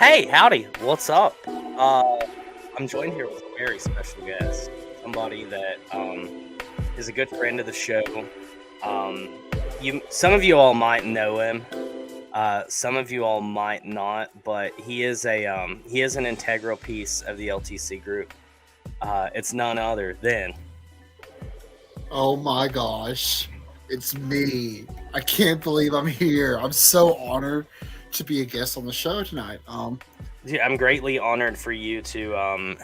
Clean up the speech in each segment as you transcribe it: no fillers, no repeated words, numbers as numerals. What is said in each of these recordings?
Hey, howdy. What's up? I'm joined here with a very special guest, somebody that is a good friend of the show. Some of you all might know him. Some of you all might not, but he is an integral piece of the LTC group. It's none other than. Oh my gosh, it's me. I can't believe I'm here. I'm so honored to be a guest on the show tonight. Dude, I'm greatly honored for you to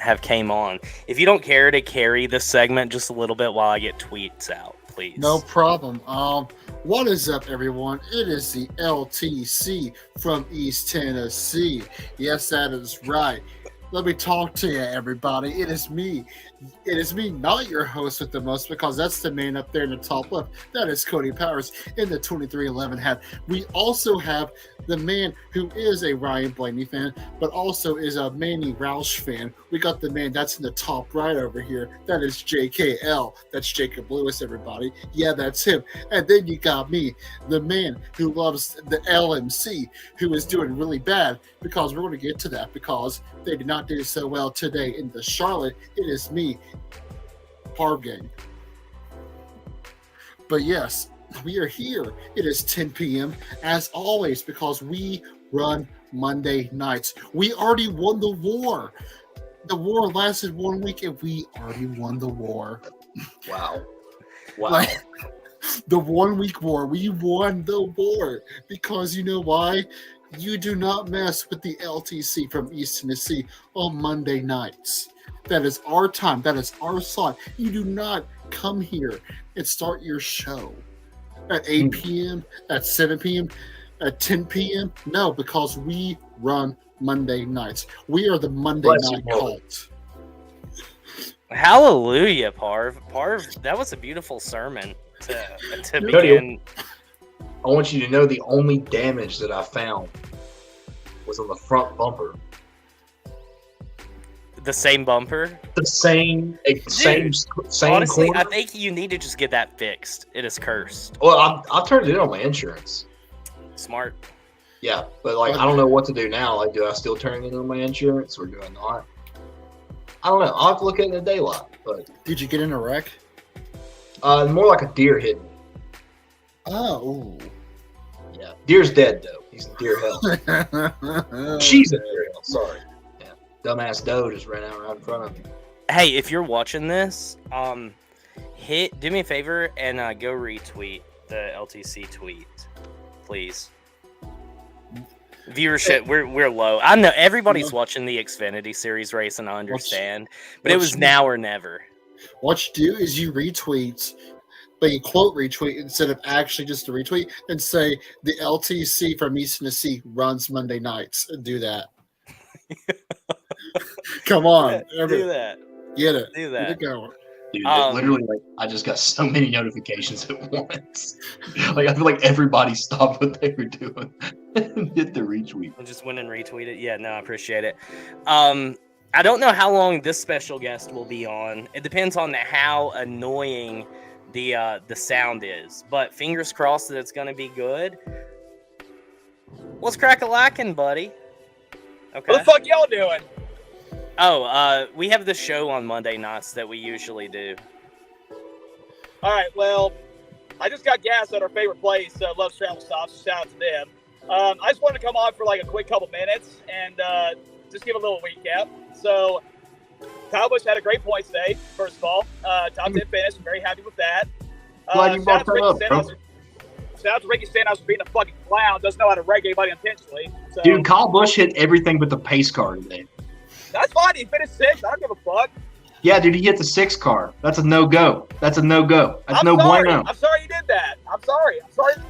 have came on. If you don't care to carry this segment just a little bit while I get tweets out, please. No problem. What is up, everyone? It is the LTC from East Tennessee. Yes, that is right. Let me talk to you, everybody. It is me. It is me, not your host with the most, because that's the man up there in the top left. That is Cody Powers in the 2311 hat. We also have the man who is a Ryan Blaney fan, but also is a Manny Roush fan. We got the man that's in the top right over here. That is JKL. That's Jacob Lewis, everybody. Yeah, that's him. And then you got me, the man who loves the LMC, who is doing really bad, because we're going to get to that, because they did not do so well today in the Charlotte. It is me, Parv Gang. But yes, we are here. It is 10 p.m. as always, because we run Monday nights. We already won the war. The war lasted 1 week and we already won the war. Wow. Like, the 1 week war, we won the war, because you know why? You do not mess with the LTC from East Tennessee on Monday nights. That is our time. That is our slot. You do not come here and start your show at 8 p.m., at 7 p.m., at 10 p.m. No, because we run Monday nights. We are the Monday night cult. Hallelujah, Parv. Parv, that was a beautiful sermon to begin. I want you to know the only damage that I found was on the front bumper. The same bumper? The same honestly, corner. I think you need to just get that fixed. It is cursed. Well, I'll turn it in on my insurance. Smart. Yeah, but I don't know what to do now. Like, do I still turn it in on my insurance or do I not? I don't know. I'll have to look at it in the daylight. But did you get in a wreck? More like a deer hit me. Oh. Yeah. Deer's dead, though. He's in deer hell. She's in deer hell. Sorry. Yeah. Dumbass doe just ran out right in front of me. Hey, if you're watching this, do me a favor and go retweet the LTC tweet, please. Viewership, we're low. I know everybody's watching the Xfinity series race, and I understand, but it was now or never. What you do is you retweet, but you quote retweet instead of actually just a retweet, and say the LTC from East Tennessee runs Monday nights, and do that. Come on, do that. Get it. Do that. Get it going. Dude, literally, I just got so many notifications at once. I feel like everybody stopped what they were doing and hit the retweet. I just went and retweeted. Yeah, no, I appreciate it. I don't know how long this special guest will be on. It depends on how annoying the sound is, but fingers crossed that it's going to be good. What's crack-a-lackin', buddy? Okay. What the fuck y'all doing? Oh, we have the show on Monday nights that we usually do. All right, well, I just got gas at our favorite place, Love's Travel Stops. So shout out to them. I just wanted to come on for like a quick couple minutes and just give a little recap. So, Kyle Busch had a great point today, first of all. Top 10 finish. I'm very happy with that. Glad you brought that up, bro. Shout out to Ricky Stenhouse for being a fucking clown. Doesn't know how to wreck anybody intentionally. So, dude, Kyle Busch hit everything but the pace car today. That's fine. He finished 6th. I don't give a fuck. Yeah, dude, he hit the 6 car. That's a no-go. That's no bueno. I'm sorry you did that. I'm sorry.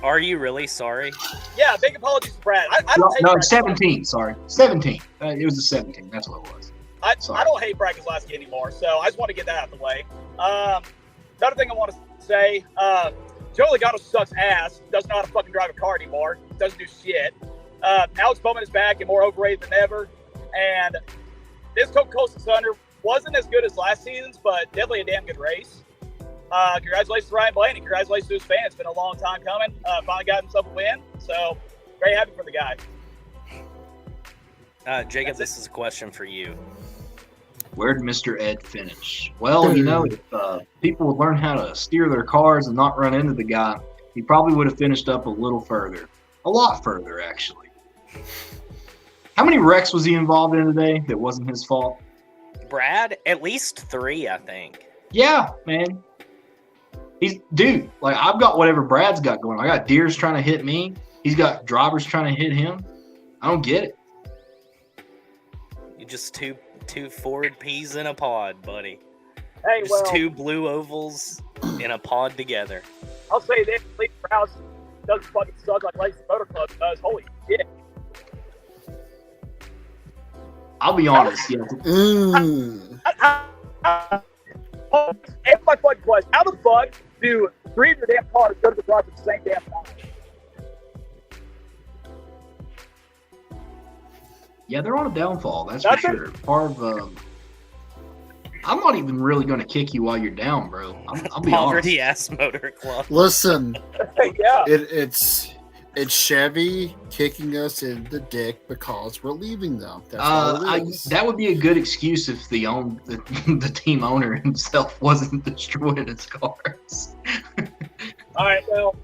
Are you really sorry? Yeah, big apologies to Brad. I don't hate Brad 17. Sorry. 17. It was a 17. That's what it was. I don't hate Brad Keselowski anymore, so I just want to get that out of the way. Another thing I want to say, Joe Logano sucks ass. Doesn't know how to fucking drive a car anymore. Doesn't do shit. Alex Bowman is back and more overrated than ever. And this Coca-Cola Thunder wasn't as good as last season's, but definitely a damn good race. Congratulations to Ryan Blaney. Congratulations to his fans. It's been a long time coming. Finally got himself a win. So, very happy for the guy. Jacob, this is a question for you. Where did Mr. Ed finish? Well, you know, if people would learn how to steer their cars and not run into the guy, he probably would have finished up a little further. A lot further, actually. How many wrecks was he involved in today that wasn't his fault? Brad, at least 3, I think. Yeah, man. Dude, like, I've got whatever Brad's got going. I got deers trying to hit me. He's got drivers trying to hit him. I don't get it. You just two forward peas in a pod, buddy. Hey, Just well, 2 blue ovals in a pod together. I'll say this: Lee Krause doesn't fucking suck like Lacey Motor Club does. Holy shit! I'll be honest. Yeah. Answer my fucking question. How the fuck do 3 of your damn cars go to the garage at the same damn time? Yeah, they're on a downfall. That's for sure. Part of. I'm not even really going to kick you while you're down, bro. I'll be Poverty honest. ass motor club. Listen, Yeah. it's Chevy kicking us in the dick because we're leaving them. That's all it is. That would be a good excuse if the team owner himself wasn't destroying his cars. All right, well,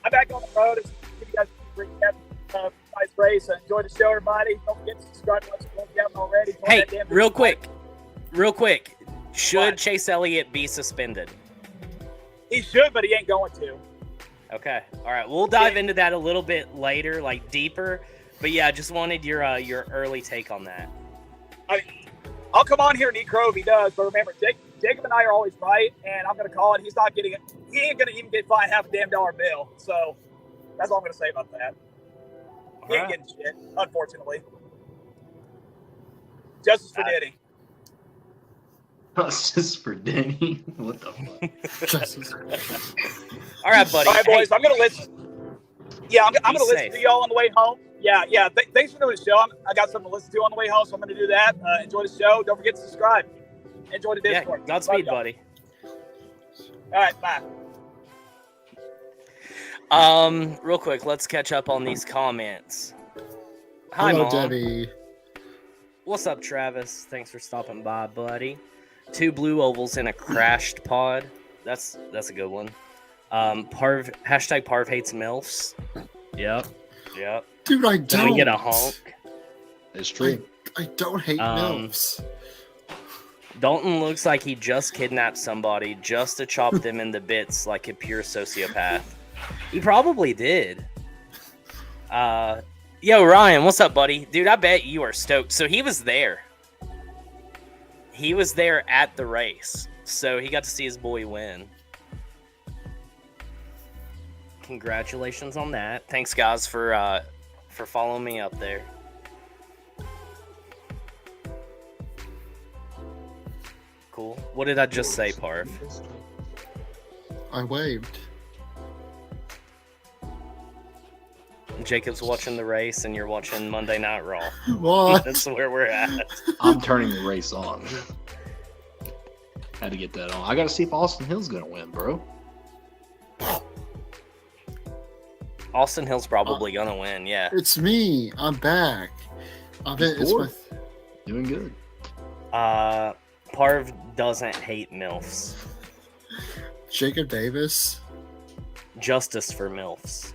I'm back on the road. It's you guys recap nice race. Enjoy the show, everybody. Don't forget to subscribe to us if you haven't already. Join Hey, that damn real Discord. quick. Should What? Chase Elliott be suspended? He should, but he ain't going to. Okay. All right. We'll dive into that a little bit later, like deeper. But yeah, I just wanted your early take on that. I'll come on here and eat crow if he does, but remember, Jacob and I are always right, and I'm going to call it. He's not getting it. He ain't going to even get fined half a damn dollar bill. So that's all I'm going to say about that. He ain't getting shit, unfortunately. Justice for Diddy. Justice for Denny. What the fuck? All right, buddy. All right, boys. I'm going to listen. Yeah, I'm going to listen safe. to y'all on the way home. Yeah. Thanks for doing the show. I got something to listen to on the way home, so I'm going to do that. Enjoy the show. Don't forget to subscribe. Enjoy the Yeah, Discord. Godspeed, Love y'all. buddy. All right, bye. Real quick, let's catch up on these comments. Hi, Hello, Mom. Debbie. What's up, Travis? Thanks for stopping by, buddy. 2 blue ovals in a crashed pod. That's a good one. Parv hates MILFs. Yep. Dude, I Can don't. we get a honk? It's true. I don't hate MILFs. Dalton looks like he just kidnapped somebody just to chop them into bits like a pure sociopath. He probably did. Yo, Ryan, what's up, buddy? Dude, I bet you are stoked. So he was there. He was there at the race. So he got to see his boy win. Congratulations on that. Thanks, guys, for following me up there. Cool. What did I just say, Parv? I waved. Jacob's watching the race, and you're watching Monday Night Raw. What? That's where we're at. I'm turning the race on. Had to get that on. I got to see if Austin Hill's going to win, bro. Austin Hill's probably gonna win. Yeah. It's me. I'm back. Doing good. Parv doesn't hate MILFs. Jacob Davis. Justice for MILFs.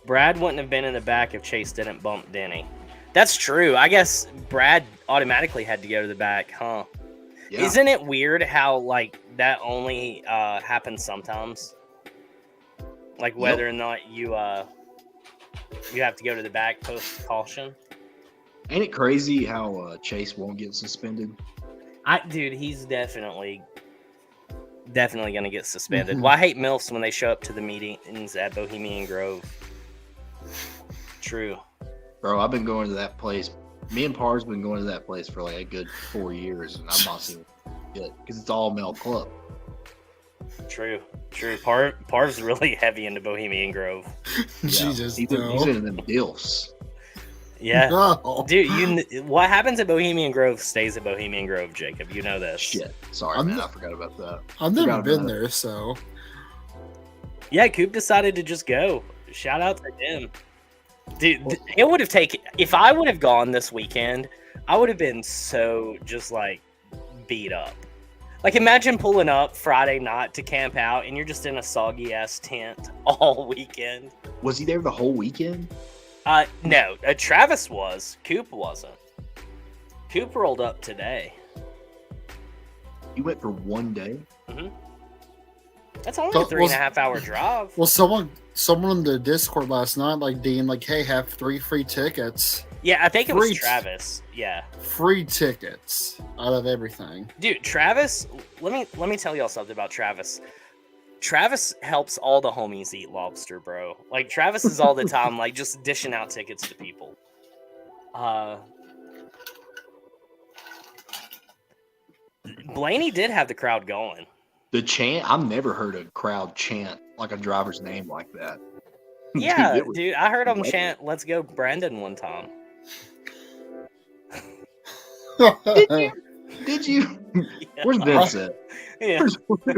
Brad wouldn't have been in the back if Chase didn't bump Denny. That's true. I guess Brad automatically had to go to the back, huh? Yeah. Isn't it weird how like that only happens sometimes? Like whether or not you have to go to the back post caution. Ain't it crazy how Chase won't get suspended? Dude, he's definitely gonna get suspended. Well, I hate MILFs when they show up to the meetings at Bohemian Grove. True. Bro, I've been going to that place. Me and Par's been going to that place for like a good 4 years, and I'm not seeing it because it's all male club. True. Parv's really heavy into Bohemian Grove. Jesus, he's no. into them dilfs. Yeah. No. Dude, what happens at Bohemian Grove stays at Bohemian Grove, Jacob. You know this. Shit. Sorry, I'm man. not- I forgot about that. I've never Forgot been about there, so. Yeah, Coop decided to just go. Shout out to him. Dude, it would have taken, if I would have gone this weekend, I would have been so just like beat up. Like, imagine pulling up Friday night to camp out and you're just in a soggy ass tent all weekend. Was he there the whole weekend? No, Travis was. Coop wasn't. Coop rolled up today. You went for 1 day? Mm-hmm. That's only a 3.5 hour drive. Well, someone in the Discord last night, like Dean, like, hey, have 3 free tickets. Yeah, I think it was Travis. Yeah, free tickets out of everything. Dude, Travis. Let me tell y'all something about Travis. Travis helps all the homies eat lobster, bro. Like, Travis is all the time, like, just dishing out tickets to people. Blaney did have the crowd going. The chant? I've never heard a crowd chant like a driver's name like that. Yeah, dude, I heard him chant "Let's go, Brandon" one time. Did you? Yeah. Where's Vince at? Yeah.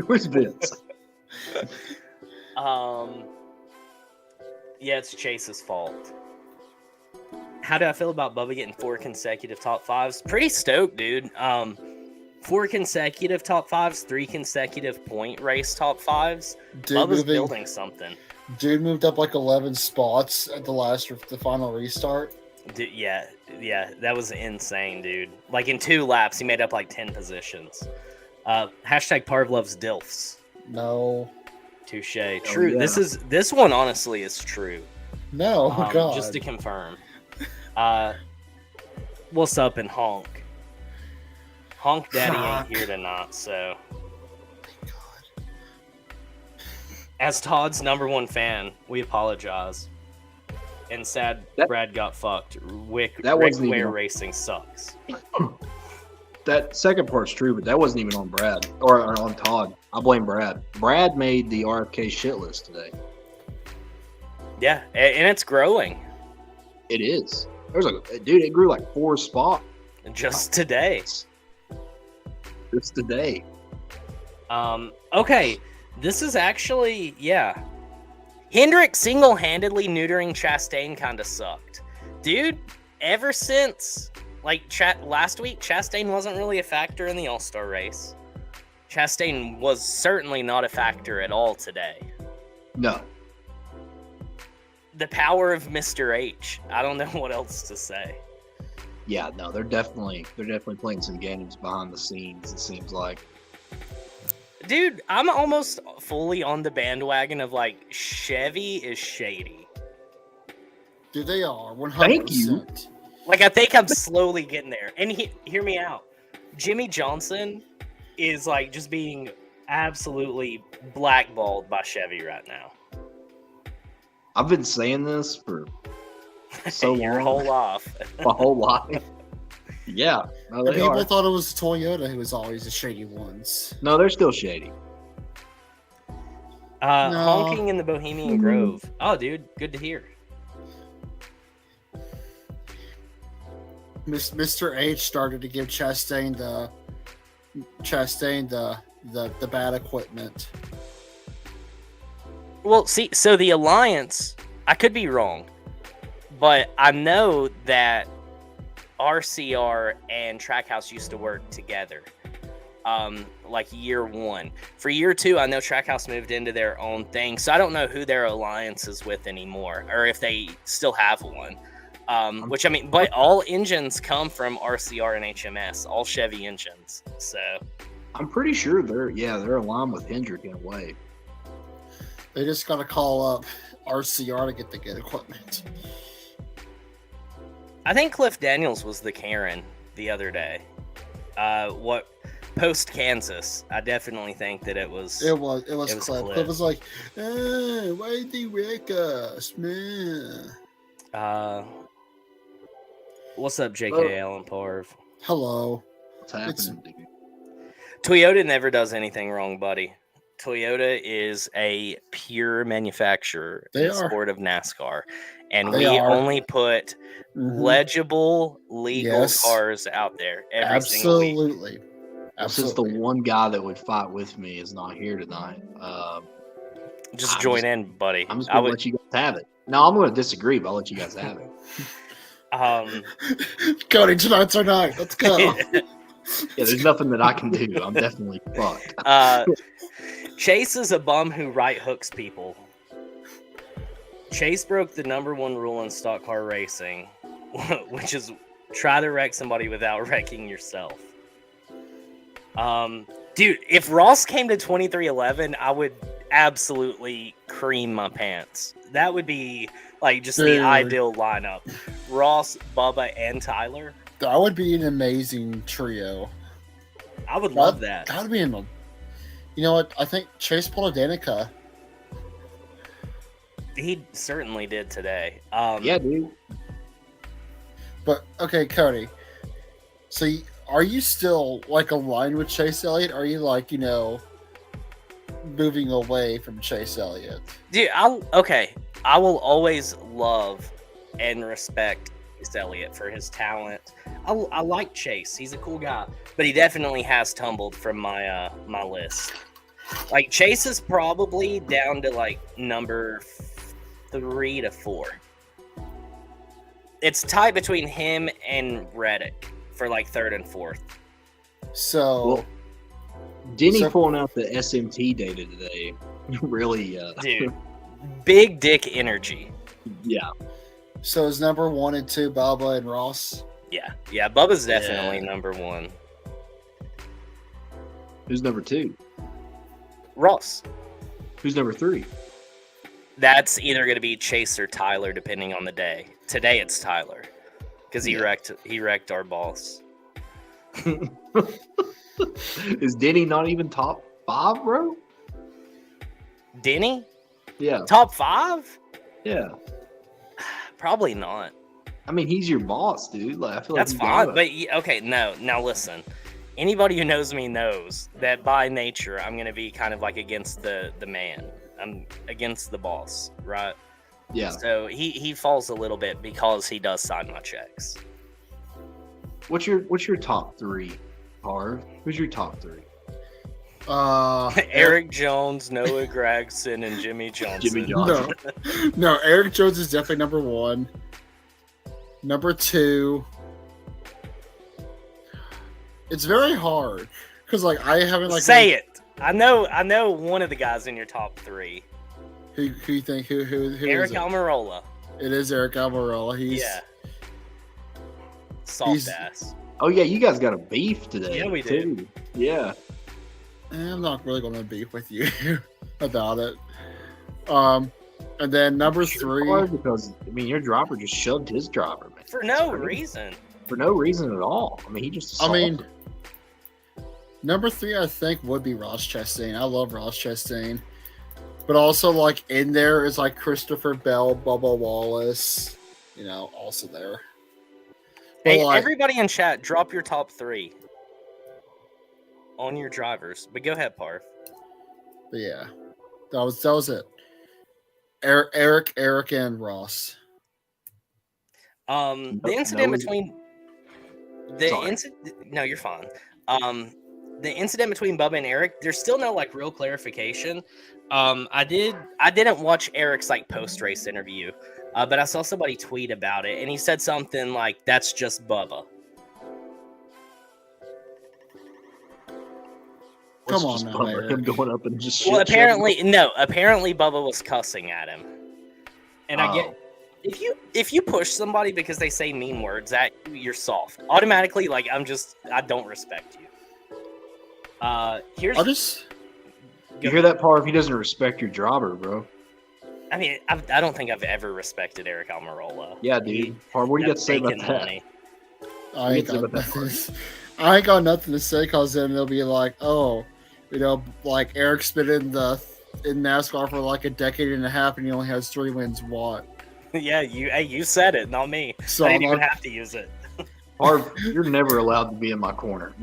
Where's Vince? Yeah, it's Chase's fault. How do I feel about Bubba getting 4 consecutive top 5s? Pretty stoked, dude. 4 consecutive top 5s, 3 consecutive point race top 5s. Bubba's building something. Dude moved up like 11 spots at the final restart. Dude, yeah, that was insane, dude. Like, in 2 laps, he made up like 10 positions. Hashtag Parv loves DILFs. No. Touche. True. Yeah. This one honestly is true. No, God. Just to confirm. What's up in Honk? Honk Daddy ain't here tonight, so. Thank God. As Todd's #1 fan, we apologize. And sad Brad got fucked. Rick Ware Racing sucks. That second part's true, but that wasn't even on Brad or on Todd. I blame Brad. Brad made the RFK shit list today. Yeah, and it's growing. It is. It grew like 4 spots. Just today. Just today. Okay. This is actually, yeah. Hendrick single-handedly neutering Chastain kind of sucked. Dude, ever since, like, last week, Chastain wasn't really a factor in the All-Star race. Chastain was certainly not a factor at all today. No. The power of Mr. H. I don't know what else to say. Yeah, no, they're definitely playing some games behind the scenes, it seems like. Dude, I'm almost fully on the bandwagon of, like, Chevy is shady. Dude, they are 100%. Thank you. Like, I think I'm slowly getting there. And hear me out. Jimmy Johnson is, like, just being absolutely blackballed by Chevy right now. I've been saying this for so long. Your whole life. My whole life. Yeah. No, people thought it was Toyota who was always the shady ones. No, they're still shady. Honking in the Bohemian Grove. Oh, dude, good to hear. Mr. H started to give Chastain the bad equipment. Well, see, so the Alliance, I could be wrong, but I know that RCR and Trackhouse used to work together, like year 1. For year 2, I know Trackhouse moved into their own thing, so I don't know who their alliance is with anymore, or if they still have one. Which, I mean, but all engines come from RCR and HMS, all Chevy engines, so. I'm pretty sure they're aligned with Hendrick in a way. They just got to call up RCR to get the good equipment. I think Cliff Daniels was the Karen the other day. Post Kansas, I definitely think that it was. It was Cliff. Cliff was like, why did they wreck us, man? What's up, J.K. Allen Parv? Hello. What's happening, dude? Toyota never does anything wrong, buddy. Toyota is a pure manufacturer in the sport of NASCAR. And we only put legible, legal cars out there every single week. Absolutely. Since the one guy that would fight with me is not here tonight, just join in, buddy. I'm just going to let you guys have it. No, I'm going to disagree, but I'll let you guys have it. Cody, tonight's our night. Let's go. Yeah, there's nothing that I can do. I'm definitely fucked. Chase is a bum who right hooks people. Chase broke the #1 rule in stock car racing, which is try to wreck somebody without wrecking yourself. Dude, if Ross came to 2311, I would absolutely cream my pants. That would be like just the ideal lineup. Ross, Bubba, and Tyler. That would be an amazing trio. I would love that. That would be you know what? I think Chase pulled a Danica. He certainly did today. Yeah, dude. But okay, Cody. So are you still like aligned with Chase Elliott? Or are you like, moving away from Chase Elliott? Dude, I will always love and respect Chase Elliott for his talent. I like Chase. He's a cool guy, but he definitely has tumbled from my my list. Like Chase is probably down to like number 3 to 4. It's tied between him and Reddick for like 3rd and 4th. So, Denny pulling out the SMT data today really, dude, big dick energy. Yeah. So is number 1 and 2 Bubba and Ross? Yeah. Bubba's definitely number 1. Who's number 2? Ross. Who's number 3? That's either going to be Chase or Tyler, depending on the day. Today it's Tyler, because he wrecked our boss. Is Denny not even top 5, bro? Denny? Yeah. Top 5? Yeah. Probably not. I mean, he's your boss, dude. Like, I feel That's like fine, but okay, no. Now listen. Anybody who knows me knows that by nature I'm going to be kind of like against the man. I'm against the boss, right? Yeah. So he falls a little bit because he does sign my checks. What's your top 3, Harv? Who's your top 3? Eric Jones, Noah Gregson, and Jimmy Johnson. No, Eric Jones is definitely number 1. Number 2. It's very hard because I haven't say it. I know one of the guys in your top 3. Who you think? Who Eric is it? Almirola. It is Eric Almirola. He's soft ass. Oh yeah, you guys got a beef today. Yeah, we do. Yeah. I'm not really going to beef with you about it. And then number 3, because I mean your driver just shoved his driver, man. For no reason. For no reason at all. I mean he just. Number 3 I think would be Ross Chastain. I love Ross Chastain, but also in there is Christopher Bell, Bubba Wallace, also there. Hey, everybody in chat, drop your top 3 on your drivers. But go ahead, Parv. But yeah, that was it. Eric, and Ross. The incident between no, you're fine. The incident between Bubba and Eric, there's still no real clarification. I didn't watch Eric's post race interview, but I saw somebody tweet about it, and he said something like, "That's just Bubba." Come on, now, Eric. Him going up and just. Well, apparently Bubba was cussing at him, and I get if you push somebody because they say mean words at you, you're soft automatically. I don't respect you. You hear that part? If he doesn't respect your driver, bro. I mean, I don't think I've ever respected Eric Almirola. Yeah, dude. Part, what do you got to say about that? I ain't got nothing to say because then they'll be like, oh, Eric's been in NASCAR for a decade and a half and he only has 3 wins. What? Yeah, you said it, not me. So I didn't even have to use it. Harv, you're never allowed to be in my corner.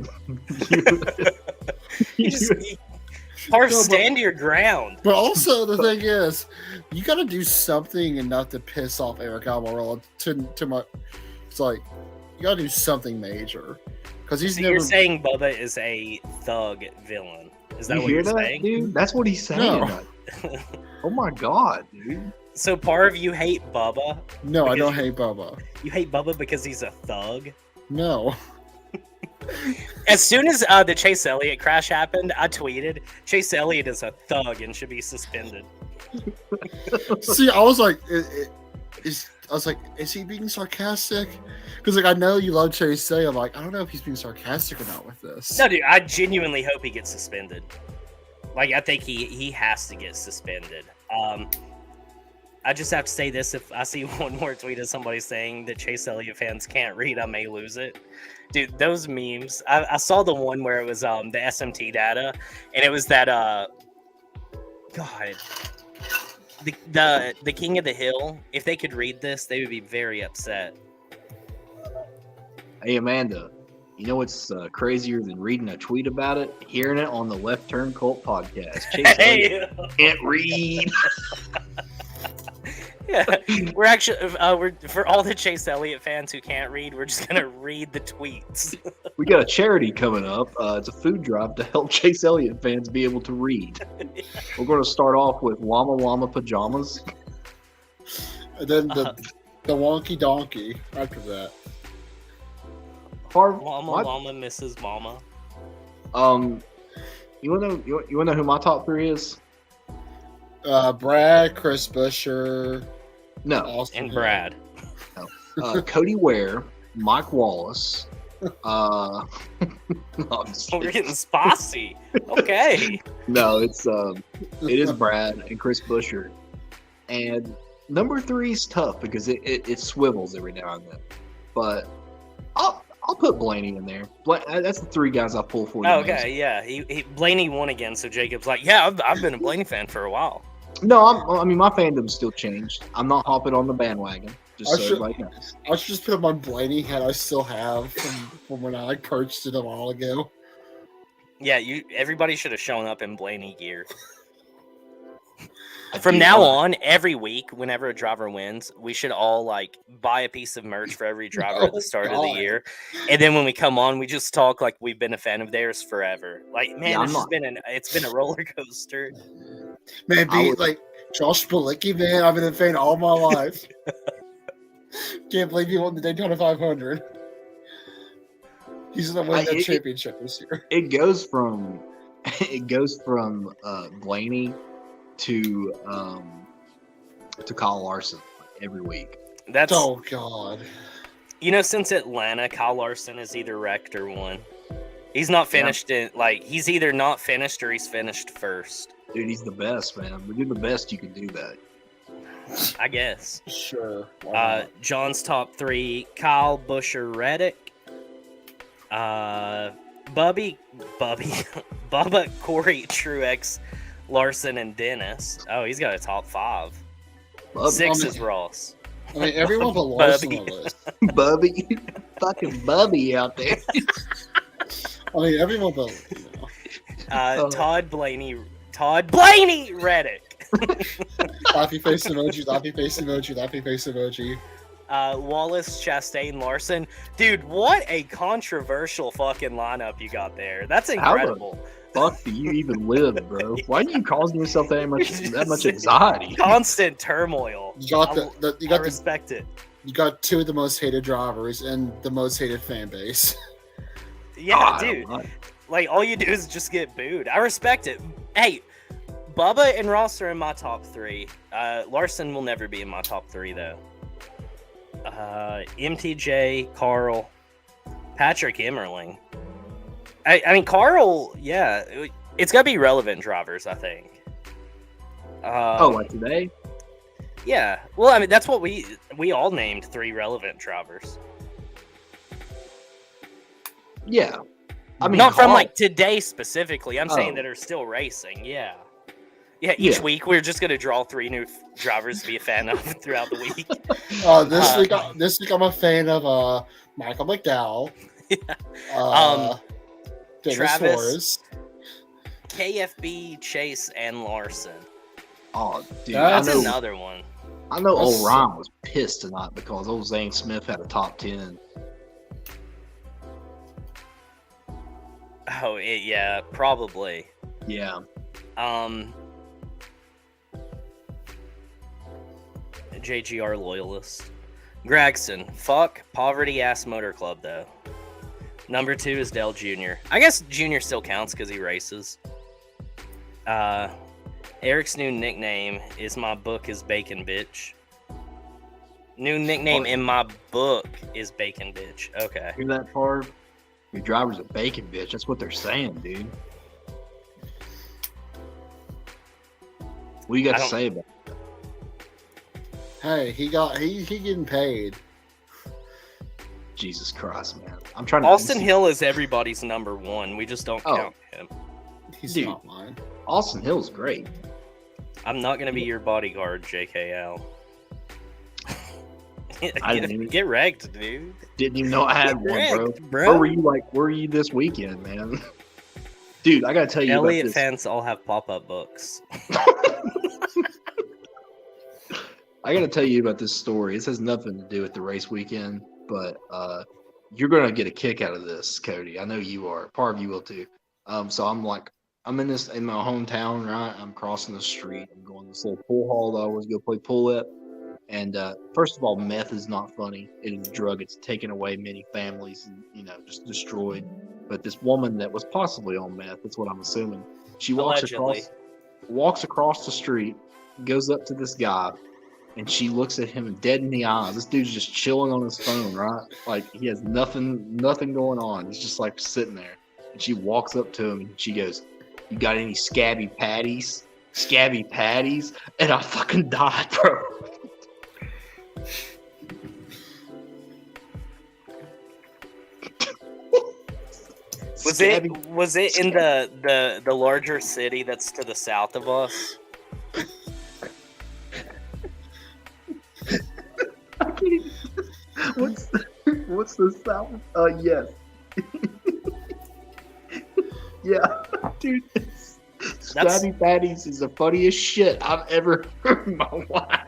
Harv, stand your ground. But also, the thing is, you got to do something enough to piss off Eric Almirola. It's you got to do something major. Because you're saying Bubba is a thug villain. Is that what you're saying? Dude? That's what he's saying. No. Oh my god, dude. So part of you hate Bubba. No, I Because don't hate Bubba. You hate Bubba because he's a thug. No. As soon as the Chase Elliott crash happened, I tweeted, Chase Elliott is a thug and should be suspended. See, I was like, is he being sarcastic? Because like I know you love Chase Elliott. I'm like, I don't know if he's being sarcastic or not with this. No, dude, I genuinely hope he gets suspended. Like, I think he has to get suspended. I just have to say this: if I see one more tweet of somebody saying that Chase Elliott fans can't read, I may lose it. Dude, those memes. I saw the one where it was the SMT data, and it was that God, the King of the Hill. If they could read this, they would be very upset. Hey, Amanda, you know what's crazier than reading a tweet about it? Hearing it on the Left Turn Cult podcast. Chase Elliott can't read. Yeah, we're actually we're for all the Chase Elliott fans who can't read, we're just gonna read the tweets. We got a charity coming up. It's a food drive to help Chase Elliott fans be able to read. We're going to start off with Llama Llama pajamas. And then the wonky donkey after that. Llama Mrs. Mama. You wanna know who my top 3 is? Brad, Chris Buescher, No, Austin And Hill. Brad. Cody Ware, Mike Wallace. No, I'm just Oh, we're kidding. getting spicy. Okay. No, it is Brad and Chris Buescher. And number 3 is tough because it swivels every now and then. But I'll put Blaney in there. That's the 3 guys I pull for. Oh, okay, yeah. He Blaney won again, so Jacob's like, yeah, I've been a Blaney fan for a while. No, I mean my fandom's still changed. I'm not hopping on the bandwagon. Just so everybody knows. I should just put up my Blaney hat I still have from when I purchased it a while ago. Yeah, everybody should have shown up in Blaney gear. From now on, every week, whenever a driver wins, we should all like buy a piece of merch for every driver at the start of the year, and then when we come on, we just talk like we've been a fan of theirs forever. Like, man, it's been a roller coaster. Man, like Josh Bilicki, man, I've been a fan all my life. Can't believe he won the Daytona 500. He's gonna win the championship this year. It goes from Blaney to Kyle Larson every week. That's Oh God. Since Atlanta, Kyle Larson is either wrecked or won. He's not finished he's either not finished or he's finished first. Dude, he's the best, man. When you're the best, you can do that. I guess. Sure. John's top 3: Kyle, Buescher, Reddick, Bubba, Corey, Truex, Larson, and Dennis. Oh, he's got a top 5. 6 is Ross. I mean, everyone but Larson on the list. Bubby, fucking Bubby out there. I mean, everyone but Todd Blaney, Reddick. Laughy face emoji, laughy face emoji, laughy face emoji. Wallace, Chastain, Larson. Dude, what a controversial fucking lineup you got there. That's incredible. How the fuck do you even live, bro? Why are you causing yourself that much anxiety? Constant turmoil. You got I respect it. You got 2 of the most hated drivers and the most hated fan base. Yeah, dude. Like, all you do is just get booed. I respect it. Hey, Bubba and Ross are in my top 3. Larson will never be in my top 3, though. MTJ, Carl, Patrick Emmerling. I mean, Carl, yeah. It's got to be relevant drivers, I think. Like today? Yeah. Well, I mean, that's what we all named 3 relevant drivers. Yeah. I mean, not from like today specifically. I'm saying that are still racing. Yeah. Yeah. Each week we're just gonna draw 3 new drivers to be a fan of throughout the week. This week I'm a fan of Michael McDowell. Dennis Travis, Suarez, KFB, Chase, and Larson. Oh, dude, That's another one. I know old Ryan was pissed tonight because old Zane Smith had a top 10. Oh, yeah, probably. Yeah. JGR loyalist. Gregson, fuck poverty ass motor club though. Number 2 is Dell Jr. I guess Jr. still counts because he races. Eric's new nickname is my book is Bacon Bitch. New nickname in my book is Bacon Bitch. Okay. Hear that, Parv? Your driver's a bacon bitch. That's what they're saying, dude. What you got to say about it? Hey, he getting paid. Jesus Christ, man. I'm trying to. Austin Hill is everybody's number 1. We just don't count him. He's Dude, not mine. Austin Hill's great. I'm not going to be your bodyguard, JKL. I didn't even Get wrecked, dude. Didn't even know I had one, Wrecked, bro. Where were you this weekend, man? Dude, I gotta tell you Elliott about this. fans all have pop-up books. I gotta tell you about this story. This has nothing to do with the race weekend, but you're gonna get a kick out of this, Cody. I know you are. Part of you will too. So I'm my hometown, right? I'm crossing the street. I'm going to this little pool hall that I always go play pool at. And first of all, meth is not funny. It is a drug. It's taken away many families and, just destroyed. But this woman that was possibly on meth, that's what I'm assuming. She walks across the street, goes up to this guy, and she looks at him dead in the eyes. This dude's just chilling on his phone, right? Like he has nothing going on. He's just like sitting there. And she walks up to him and she goes, "You got any scabby patties? Scabby patties?" And I fucking died, bro. Was it in the larger city that's to the south of us? What's the south? Yes. Yeah, dude. Scabby Patties is the funniest shit I've ever heard in my life.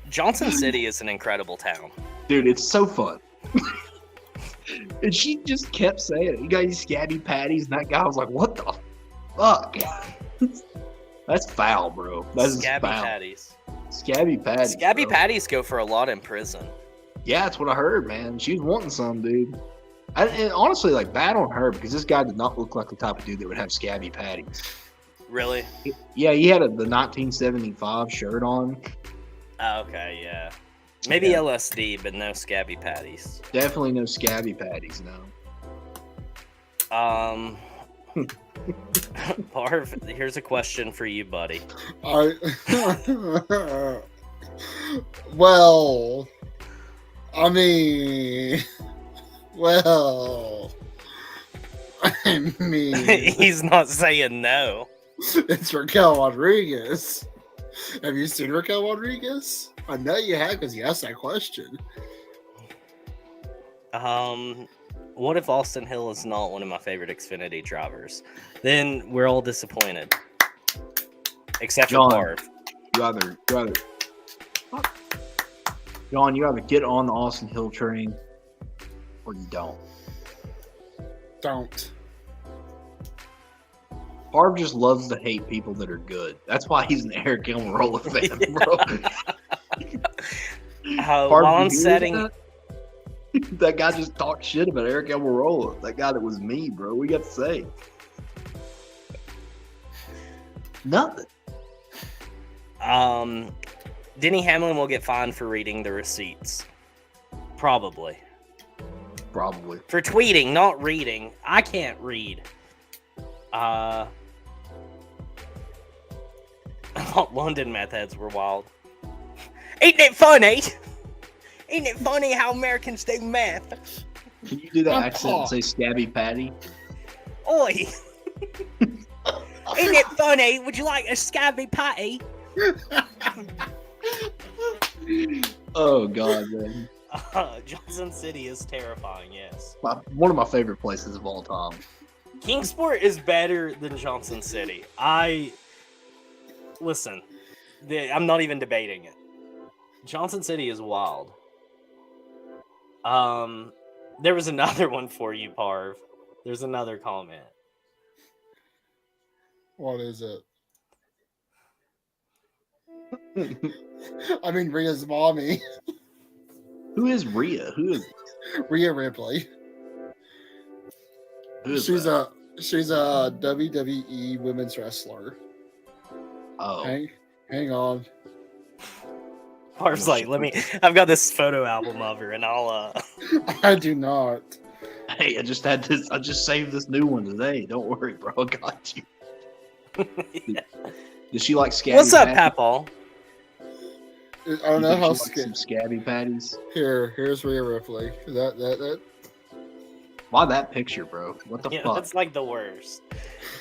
Johnson City is an incredible town. Dude, it's so fun. And she just kept saying it. You got these Scabby Patties, and that guy was like, "What the fuck?" That's foul, bro. That's Scabby foul. Patties. Scabby Patties. Scabby bro. Patties go for a lot in prison. Yeah, that's what I heard, man. She was wanting some, dude. And honestly, like, bad on her because this guy did not look like the type of dude that would have Scabby Patties. Really? Yeah, he had the 1975 shirt on. Oh, okay, yeah. Maybe LSD, but no Scabby Patties. Definitely no Scabby Patties, no. Parv, here's a question for you, buddy. Well, I mean, He's not saying no. It's Raquel Rodriguez. Have you seen Raquel Rodriguez? I know you have because you asked that question. What if Austin Hill is not one of my favorite Xfinity drivers? Then we're all disappointed. Except for Parv. John, you either get on the Austin Hill train or you don't. Don't. Parv just loves to hate people that are good. That's why he's an Eric Almirola fan, bro. While I'm setting... That guy just talked shit about Eric Almirola. That guy that was me, bro. We got to say nothing. Denny Hamlin will get fined for reading the receipts. Probably. For tweeting, not reading. I can't read. I thought London meth heads were wild. Ain't it funny? Ain't it funny how Americans do meth? Can you do that accent and say Scabby Patty? Oi! Ain't it funny? Would you like a Scabby Patty? Oh, God, man. Johnson City is terrifying, yes. One of my favorite places of all time. Kingsport is better than Johnson City. Listen, I'm not even debating it. Johnson City is wild. There was another one for you, Parv. There's another comment. What is it? I mean, Rhea's mommy, Who is Rhea? Rhea Ripley. Who is She's that? a WWE women's wrestler. Oh, Hang on. Harv's like, I've got this photo album of her, and I'll. I do not. hey, I just had this. I just saved this new one today. Don't worry, bro. I got you. Yeah. Does she like scabby? What's up, patties? Papal? I don't know You think how she likes some scabby patties. Here's Rhea Ripley. That. Why that picture, bro? What the Yeah, fuck? that's like the worst.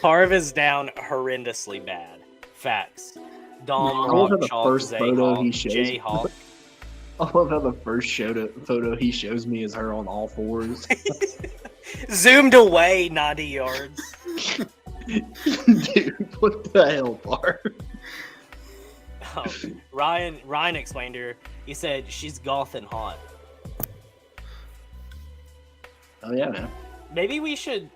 Harv is down horrendously bad. Facts. Dom, I love how Rock, the Chalk, first photo he Zayhawk, shows- Jayhawk. I love how the first photo he shows me is her on all fours. Zoomed away 90 yards. Dude, what the hell, Bart? Ryan explained her. He said she's goth and hot. Oh yeah, man. Maybe we should.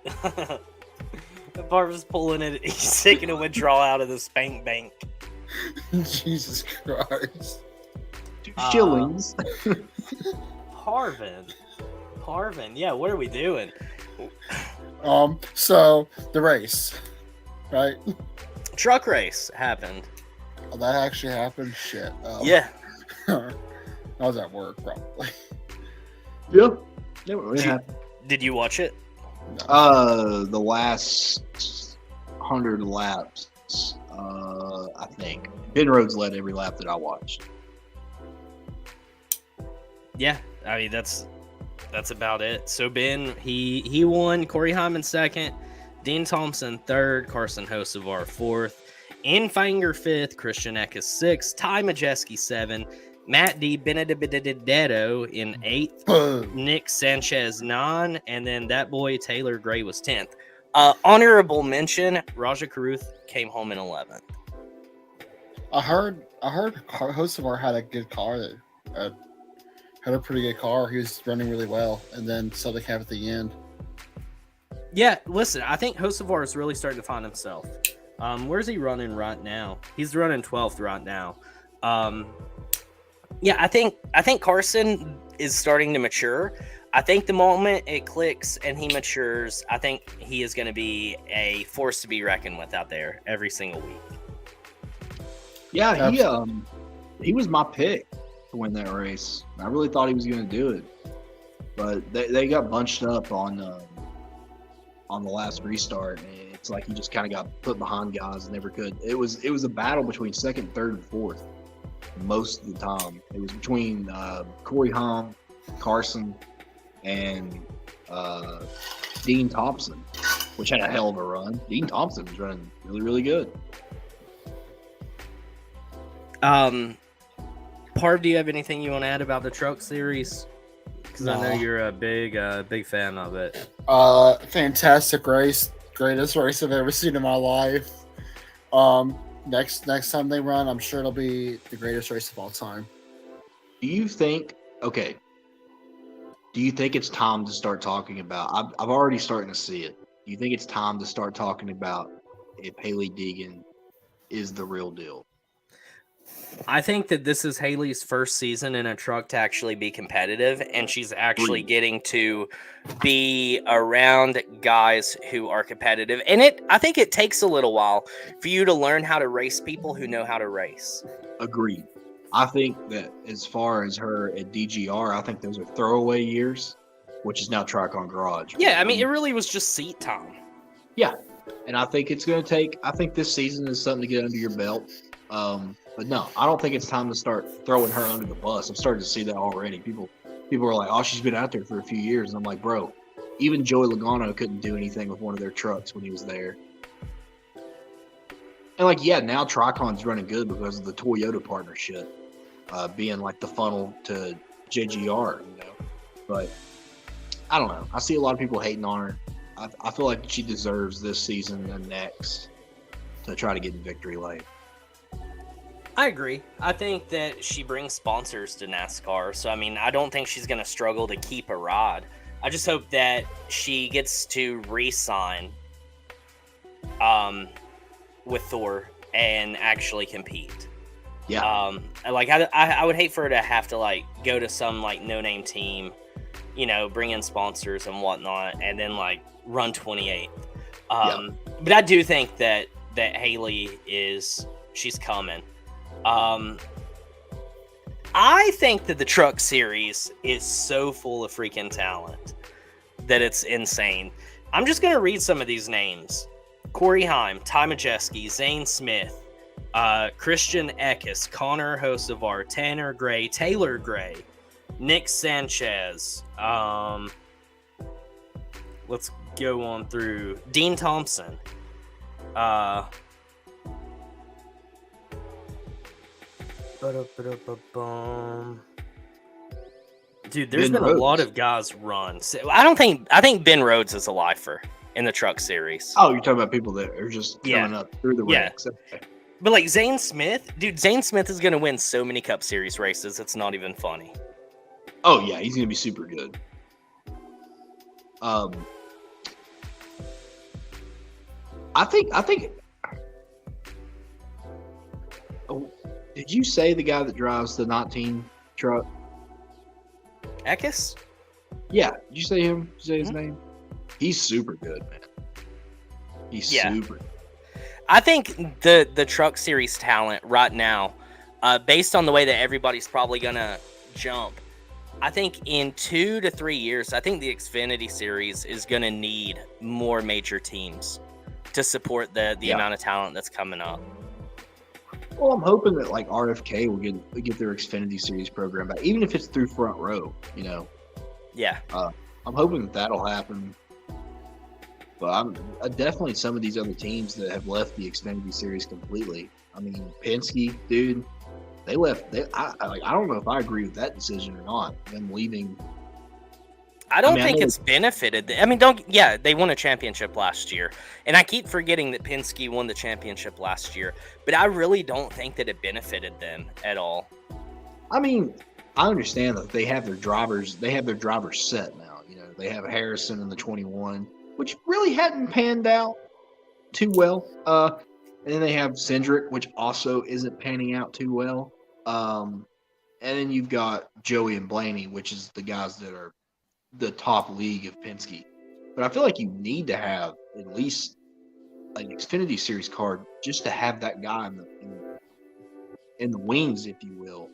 Barb's pulling it. He's taking a withdrawal out of the spank bank. Jesus Christ. Shillings. Harvin. Yeah, what are we doing? So the race, right? Truck race happened. Oh, that actually happened. Shit. Yeah. I was at work, probably. Yep. It happened. Did you watch it? The last 100 laps. I think Ben Rhodes led every lap that I watched. Yeah, I mean that's about it. So Ben, he won. Corey Hyman second, Dean Thompson third, Carson Hocevar fourth, Infinger fifth, Christian Eckes sixth, Ty Majeski seventh, Matt D Benedetto in eighth, Nick Sanchez 9, and then that boy Taylor Gray was 10th. Honorable mention: Raja Karuth came home in 11th. I heard Hocevar had a good car. Had a pretty good car. He was running really well, and then something happened at the end. Yeah, listen, I think Hocevar is really starting to find himself. Where's he running right now? He's running 12th right now. Yeah, I think Carson is starting to mature. I think the moment it clicks and he matures, I think he is going to be a force to be reckoned with out there every single week. Yeah, he was my pick to win that race. I really thought he was going to do it, but they got bunched up on the last restart. And it's like he just kind of got put behind guys and never could. It was a battle between second, third, and fourth most of the time. It was between Corey Haim, Carson, and Dean Thompson, which had a hell of a run. Dean Thompson was running really, really good. Parv, do you have anything you want to add about the truck series? Because I know you're a big fan of it. Fantastic race, greatest race I've ever seen in my life. Next time they run, I'm sure it'll be the greatest race of all time. Do you think it's time to start talking about? I've already starting to see it. Do you think it's time to start talking about if Hailie Deegan is the real deal? I think that this is Haley's first season in a truck to actually be competitive, and she's actually getting to be around guys who are competitive. And I think it takes a little while for you to learn how to race people who know how to race. Agreed. I think that as far as her at DGR, I think those are throwaway years, which is now Tricon Garage. Yeah, I mean, it really was just seat time. Yeah, and I think it's going to take. I think this season is something to get under your belt. But no, I don't think it's time to start throwing her under the bus. I'm starting to see that already. People are like, "Oh, she's been out there for a few years," and I'm like, "Bro, even Joey Logano couldn't do anything with one of their trucks when he was there." And like, yeah, now Tricon's running good because of the Toyota partnership, being like the funnel to JGR, But I don't know. I see a lot of people hating on her. I feel like she deserves this season and next to try to get in victory lane. I agree. I think that she brings sponsors to NASCAR. So, I mean, I don't think she's going to struggle to keep a rod. I just hope that she gets to re-sign with Thor and actually compete. Yeah. Like I would hate for her to have to like go to some like no name team, bring in sponsors and whatnot, and then like run 28th. But I do think that Haley she's coming. I think that the Truck Series is so full of freaking talent that it's insane. I'm just gonna read some of these names: Corey Heim, Ty Majeski, Zane Smith, Christian Eckes, Connor Hosevar, Tanner Gray, Taylor Gray, Nick Sanchez. Let's go on through. Dean Thompson. Dude, there's been a lot of guys run. So I think Ben Rhodes is a lifer in the Truck Series. Oh, you're talking about people that are just coming up through the ranks. Okay. But like Zane Smith is going to win so many Cup Series races. It's not even funny. Oh yeah, he's going to be super good. I think. Oh, did you say the guy that drives the 19 truck? Eckes? Yeah. Did you say him? Did you say his name? He's super good, man. He's super. I think the Truck Series talent right now, based on the way that everybody's probably gonna jump, I think in 2 to 3 years, I think the Xfinity Series is gonna need more major teams to support the amount of talent that's coming up. Well, I'm hoping that like RFK will get their Xfinity Series program back, even if it's through Front Row. Yeah. I'm hoping that that'll happen. But I'm definitely some of these other teams that have left the Xfinity Series completely. I mean, Penske, dude, they left. I don't know if I agree with that decision or not. Them leaving. I don't think it's benefited. I mean, they won a championship last year. And I keep forgetting that Penske won the championship last year. But I really don't think that it benefited them at all. I mean, I understand that they have their drivers set now. They have Harrison in the 21, which really hadn't panned out too well. And then they have Cindric, which also isn't panning out too well. And then you've got Joey and Blaney, which is the guys that are the top league of Penske. But I feel like you need to have at least an Xfinity Series card just to have that guy in the wings, if you will,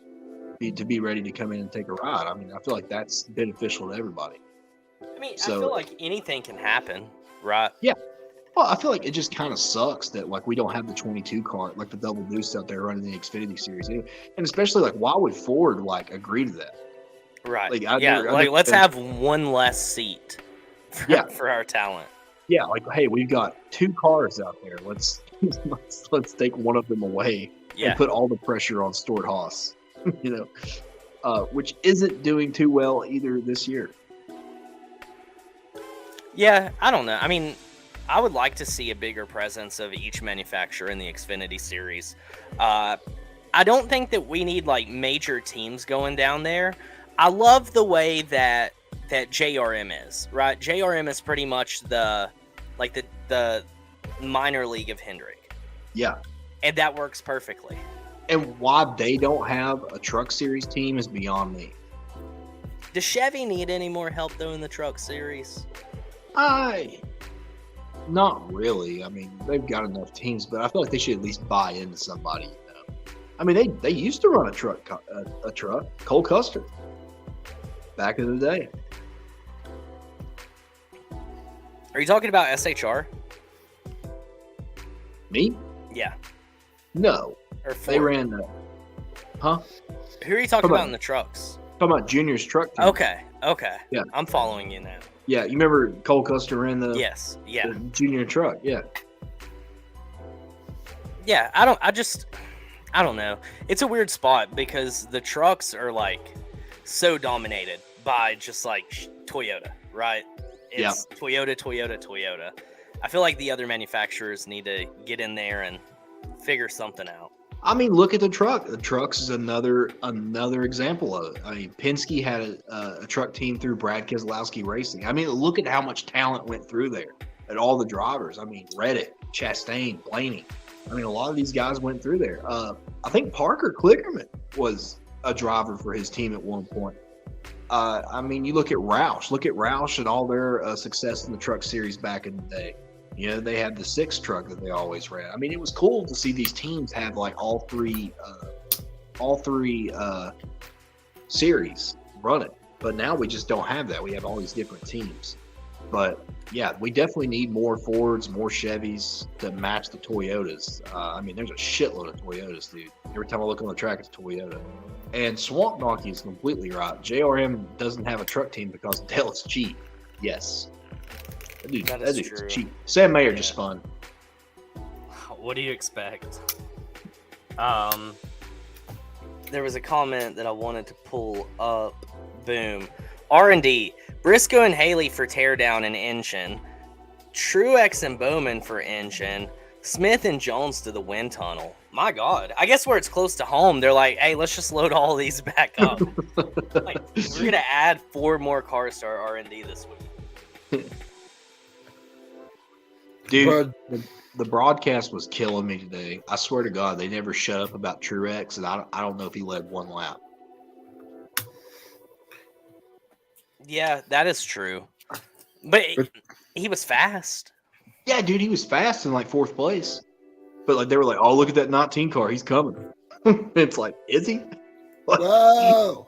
to be ready to come in and take a ride. I mean, I feel like that's beneficial to everybody. I mean, I feel like anything can happen, right? Yeah. Well, I feel like it just kind of sucks that like we don't have the 22 card, like the double deuce out there running the Xfinity Series, and especially like why would Ford like agree to that? Right. Let's have one less seat for our talent. Yeah, like hey, we've got 2 cars out there. Let's take one of them away and put all the pressure on Stuart Haas. Which isn't doing too well either this year. Yeah, I don't know. I mean, I would like to see a bigger presence of each manufacturer in the Xfinity Series. I don't think that we need like major teams going down there. I love the way that JRM is, right? JRM is pretty much the minor league of Hendrick. Yeah. And that works perfectly. And why they don't have a Truck Series team is beyond me. Does Chevy need any more help though in the Truck Series? Not really. I mean, they've got enough teams, but I feel like they should at least buy into somebody. I mean, they used to run a truck. Cole Custer, back in the day. Are you talking about SHR? Me? Yeah. No. Or they ran the. Huh? Who are you talking about in the trucks? Talking about Junior's truck team. Okay. Yeah. I'm following you now. Yeah, you remember Cole Custer ran the the Junior truck, yeah. Yeah, I don't know. It's a weird spot because the trucks are like so dominated by just like Toyota, right? It's Toyota. I feel like the other manufacturers need to get in there and figure something out. I mean, look at the truck. The trucks is another example of it. I mean, Penske had a truck team through Brad Keselowski Racing. I mean, look at how much talent went through there and all the drivers. I mean, Reddick, Chastain, Blaney. I mean, a lot of these guys went through there. I think Parker Klickerman was a driver for his team at one point. I mean, you look at Roush. Look at Roush and all their success in the Truck Series back in the day. You know, they had the 6 truck that they always ran. I mean, it was cool to see these teams have like all three series running. But now we just don't have that. We have all these different teams. But yeah, we definitely need more Fords, more Chevys to match the Toyotas. I mean, there's a shitload of Toyotas, dude. Every time I look on the track, it's Toyota. And Swamp Donkey is completely right. JRM doesn't have a truck team because Dale is cheap. Yes. That dude's cheap. Sam Mayer just spun. What do you expect? There was a comment that I wanted to pull up. Boom. R&D. Briscoe and Haley for teardown and engine. Truex and Bowman for engine. Smith and Jones to the wind tunnel. My God. I guess where it's close to home, they're like, hey, let's just load all these back up. Like, we're going to add 4 more cars to our R&D this week. Dude, the broadcast was killing me today. I swear to God, they never shut up about Truex, and I don't know if he led 1 lap. Yeah, that is true. But he was fast. Yeah, dude, he was fast in like 4th place. But like they were like, oh, look at that 19 car. He's coming. It's like, is he? Whoa.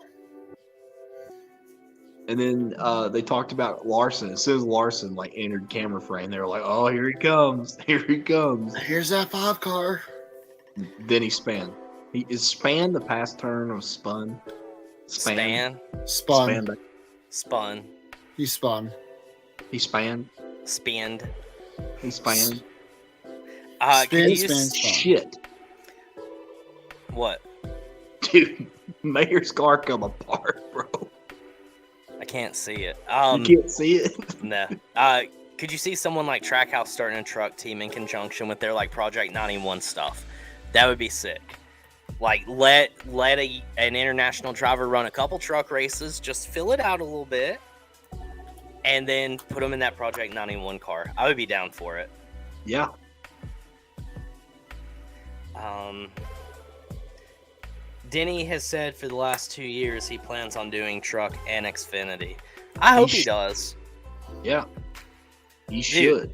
And then they talked about Larson. As soon as Larson like entered camera frame, they were like, oh, here he comes. Here he comes. Here's that 5 car. Then he span. Is span the past turn of spun? Spun. Spun. He spun. He span. Spanned. He span. Spin. Shit. What? Dude, Mayor's car come apart, bro. I can't see it. You can't see it? No. Could you see someone like Trackhouse starting a truck team in conjunction with their like Project 91 stuff? That would be sick. Like let an international driver run a couple truck races, just fill it out a little bit, and then put them in that Project 91 car. I would be down for it. Yeah. Denny has said for the last 2 years he plans on doing truck and Xfinity. I hope he does. Yeah. He should.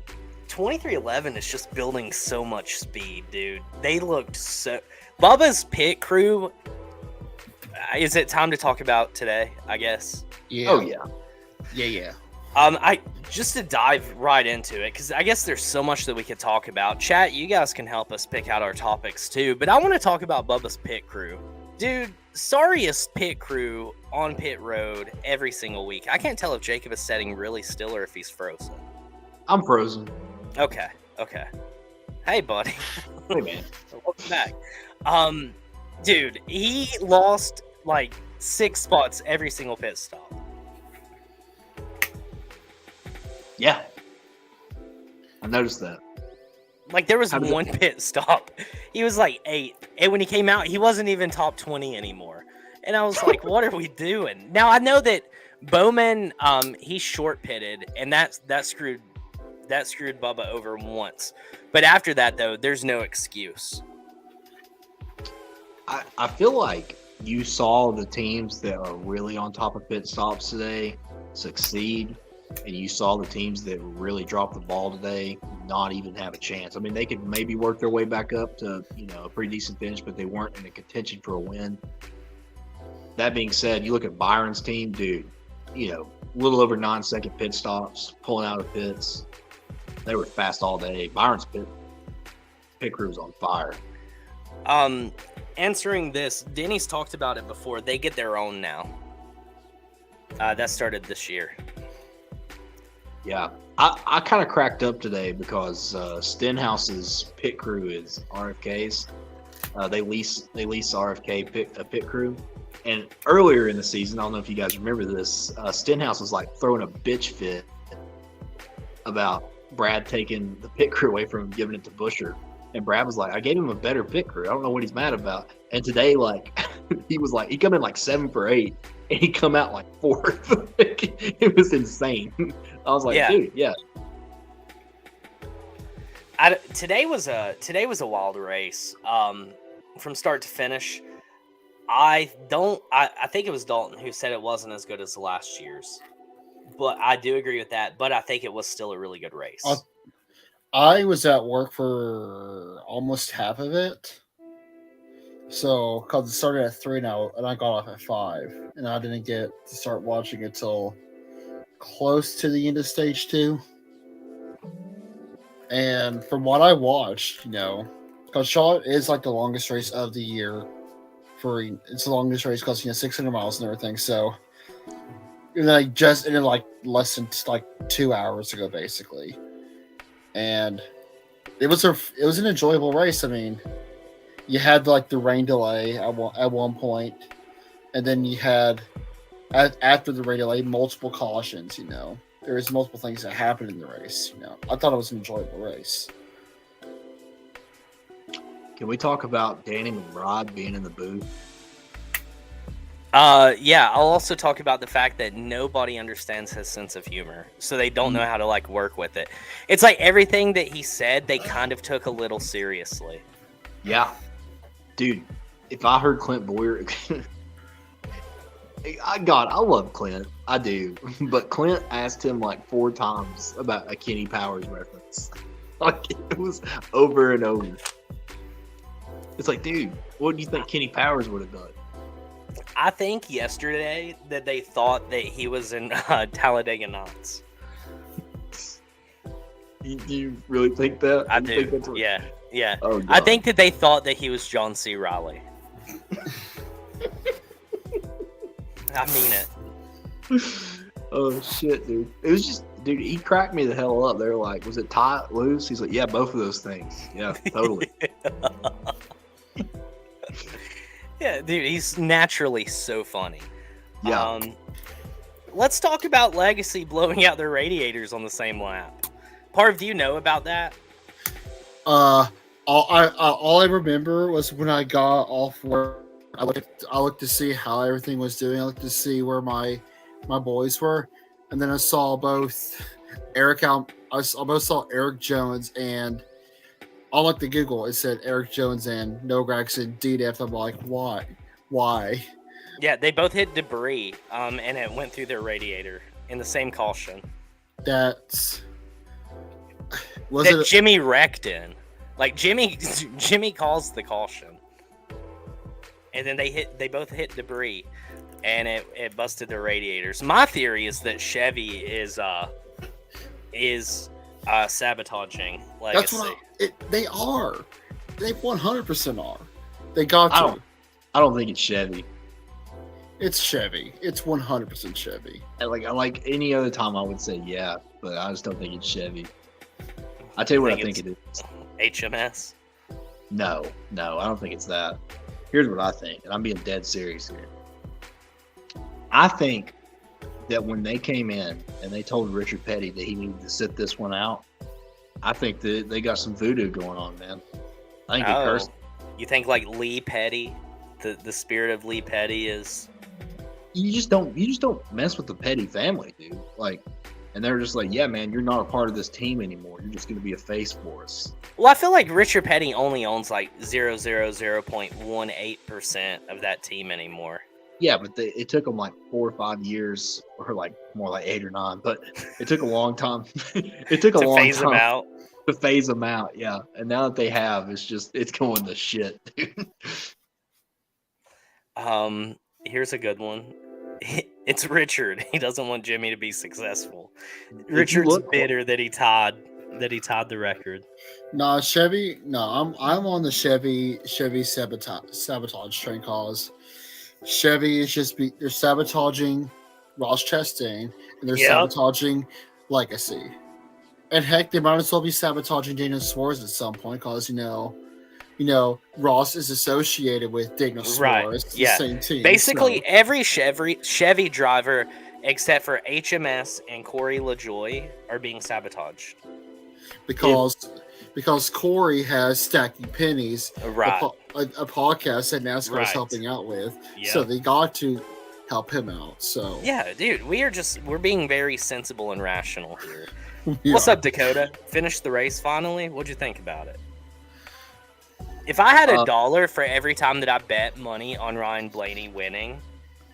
2311 is just building so much speed, dude. They looked so... Bubba's pit crew... Is it time to talk about today, I guess? Yeah. Oh, yeah. Yeah. I just to dive right into it, because I guess there's so much that we could talk about. Chat, you guys can help us pick out our topics too, but I want to talk about Bubba's pit crew. Dude, sorriest pit crew on pit road every single week. I can't tell if Jacob is sitting really still or if he's frozen. I'm frozen. Okay. Hey, buddy. Hey, man. Welcome back. Dude, he lost like 6 spots every single pit stop. Yeah. I noticed that. Like, there was one pit stop. He was like 8th. And when he came out, he wasn't even top 20 anymore. And I was like, what are we doing? Now, I know that Bowman, he short pitted, and that screwed Bubba over once. But after that, though, there's no excuse. I feel like you saw the teams that are really on top of pit stops today succeed, and you saw the teams that really dropped the ball today not even have a chance. I mean, they could maybe work their way back up to, a pretty decent finish, but they weren't in a contention for a win. That being said, you look at Byron's team, dude, a little over 9-second pit stops, pulling out of pits. They were fast all day. Byron's pit crew was on fire. Answering this, Denny's talked about it before. They get their own now. That started this year. Yeah, I kind of cracked up today because Stenhouse's pit crew is RFK's. They lease RFK pit crew. And earlier in the season, I don't know if you guys remember this, Stenhouse was like throwing a bitch fit about Brad taking the pit crew away from him, giving it to Buescher. And Brad was like, I gave him a better pit crew. I don't know what he's mad about. And today, like, he come in like 7 for 8, and he come out like 4th. It was insane. I was like, dude, yeah. Today was a wild race. from start to finish. I think it was Dalton who said it wasn't as good as the last year's, but I do agree with that. But I think it was still a really good race. I was at work for almost half of it. So, because it started at 3 now, and I got off at 5, and I didn't get to start watching it till close to the end of stage 2. And from what I watched, because Charlotte is like the longest race of the year. It's the longest race because 600 miles and everything. So, and then I just ended like less than like 2 hours ago, basically. And it was an enjoyable race. I mean, you had like the rain delay at one point, and then you had after the rain delay multiple cautions. There was multiple things that happened in the race. I thought it was an enjoyable race. Can we talk about Danny McBride being in the booth? Yeah, I'll also talk about the fact that nobody understands his sense of humor, so they don't know how to like work with it. It's like everything that he said, they kind of took a little seriously. Yeah, dude. If I heard Clint Boyer, I love Clint, I do. But Clint asked him like 4 times about a Kenny Powers reference. Like it was over and over. It's like, dude, what do you think Kenny Powers would have done? I think yesterday that they thought that he was in Talladega Nights. Do you really think that? I do. Yeah. Oh, God. I think that they thought that he was John C. Reilly. I mean it. Oh shit, dude! It was just, dude. He cracked me the hell up. They're like, "Was it tie loose?" He's like, "Yeah, both of those things. Yeah, totally." Yeah, dude, he's naturally so funny. Yeah. Let's talk about Legacy blowing out their radiators on the same lap. Parv, do you know about that? All I remember was when I got off work, I looked to see how everything was doing. I looked to see where my boys were, and then I saw both Eric Jones and I looked to Google. It said Eric Jones and Noah Gragson DNF. I'm like, why? Yeah, they both hit debris, and it went through their radiator in the same caution. Jimmy wrecked in. Like Jimmy calls the caution, and then they both hit debris, and it busted their radiators. My theory is that Chevy is sabotaging Legacy. That's what they are. They 100% are. They got to. I don't think it's Chevy. It's Chevy. It's 100% Chevy. Like any other time, I would say yeah, but I just don't think it's Chevy. I tell you what I think it is. HMS? No, I don't think it's that. Here's what I think, and I'm being dead serious here. I think that when they came in and they told Richard Petty that he needed to sit this one out, I think that they got some voodoo going on, man. I think they cursed. You think like Lee Petty, the spirit of Lee Petty is. You just don't mess with the Petty family, dude. Like, and they're just like, yeah, man, you're not a part of this team anymore. You're just going to be a face for us. Well, I feel like Richard Petty only owns like 0.18% of that team anymore. Yeah, but it took them like 4 or 5 years, or like more like 8 or 9. But it took a long time. It took a long time phase them out. To phase them out, yeah. And now that they have, it's going to shit, dude. Here's a good one. It's Richard. He doesn't want Jimmy to be successful. Richard's bitter that he tied the record. No, Chevy. No, I'm on the Chevy sabotage train cause Chevy is they're sabotaging Ross Chastain and they're sabotaging Legacy. And heck, they might as well be sabotaging Daniel Suarez at some point because Ross is associated with Daniel Suarez. Right. Yeah. The same team. Basically, every Chevy driver except for HMS and Corey LaJoie are being sabotaged. Because Corey has Stacking Pennies, right. a podcast that NASCAR is helping out with. Yep. So they got to help him out. So yeah, dude, we're being very sensible and rational here. Yeah. What's up, Dakota? Finished the race finally? What'd you think about it? If I had $1 for every time that I bet money on Ryan Blaney winning,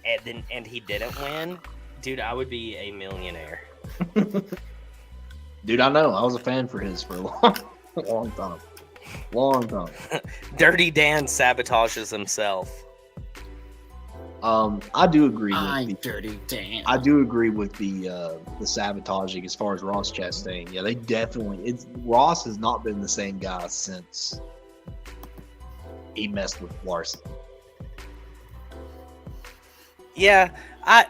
and he didn't win, dude, I would be a millionaire. Dude, I know. I was a fan for his for a long time. Long time. Dirty Dan sabotages himself. I do agree. I'm Dirty Dan. I do agree with the sabotaging as far as Ross Chastain. Yeah, they definitely. Ross has not been the same guy since he messed with Larson. Yeah, I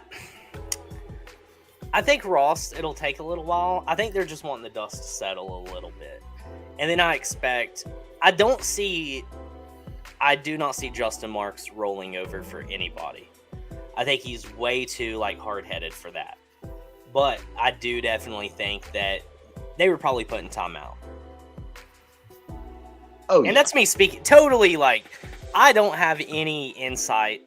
think Ross, it'll take a little while. I think they're just wanting the dust to settle a little bit. And then I do not see Justin Marks rolling over for anybody. I think he's way too hard-headed for that. But I do definitely think that they were probably put in timeout. Oh, yeah. And that's me speaking totally I don't have any insight,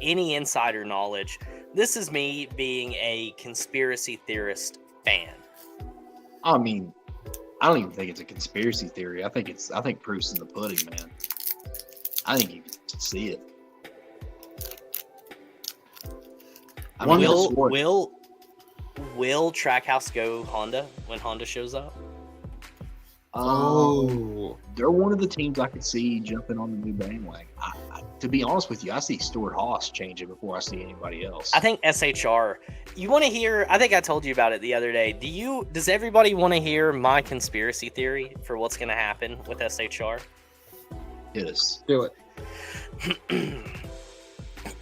any insider knowledge. This is me being a conspiracy theorist fan. I mean, I don't even think it's a conspiracy theory. I think proof's in the pudding, man. I think you can see it. Will Trackhouse go Honda when Honda shows up? They're one of the teams I could see jumping on the new bandwagon. To be honest with you, I see Stuart Haas change it before I see anybody else. I think SHR. You want to hear? I think I told you about it the other day. Does everybody want to hear my conspiracy theory for what's going to happen with SHR? Hit us. Do it.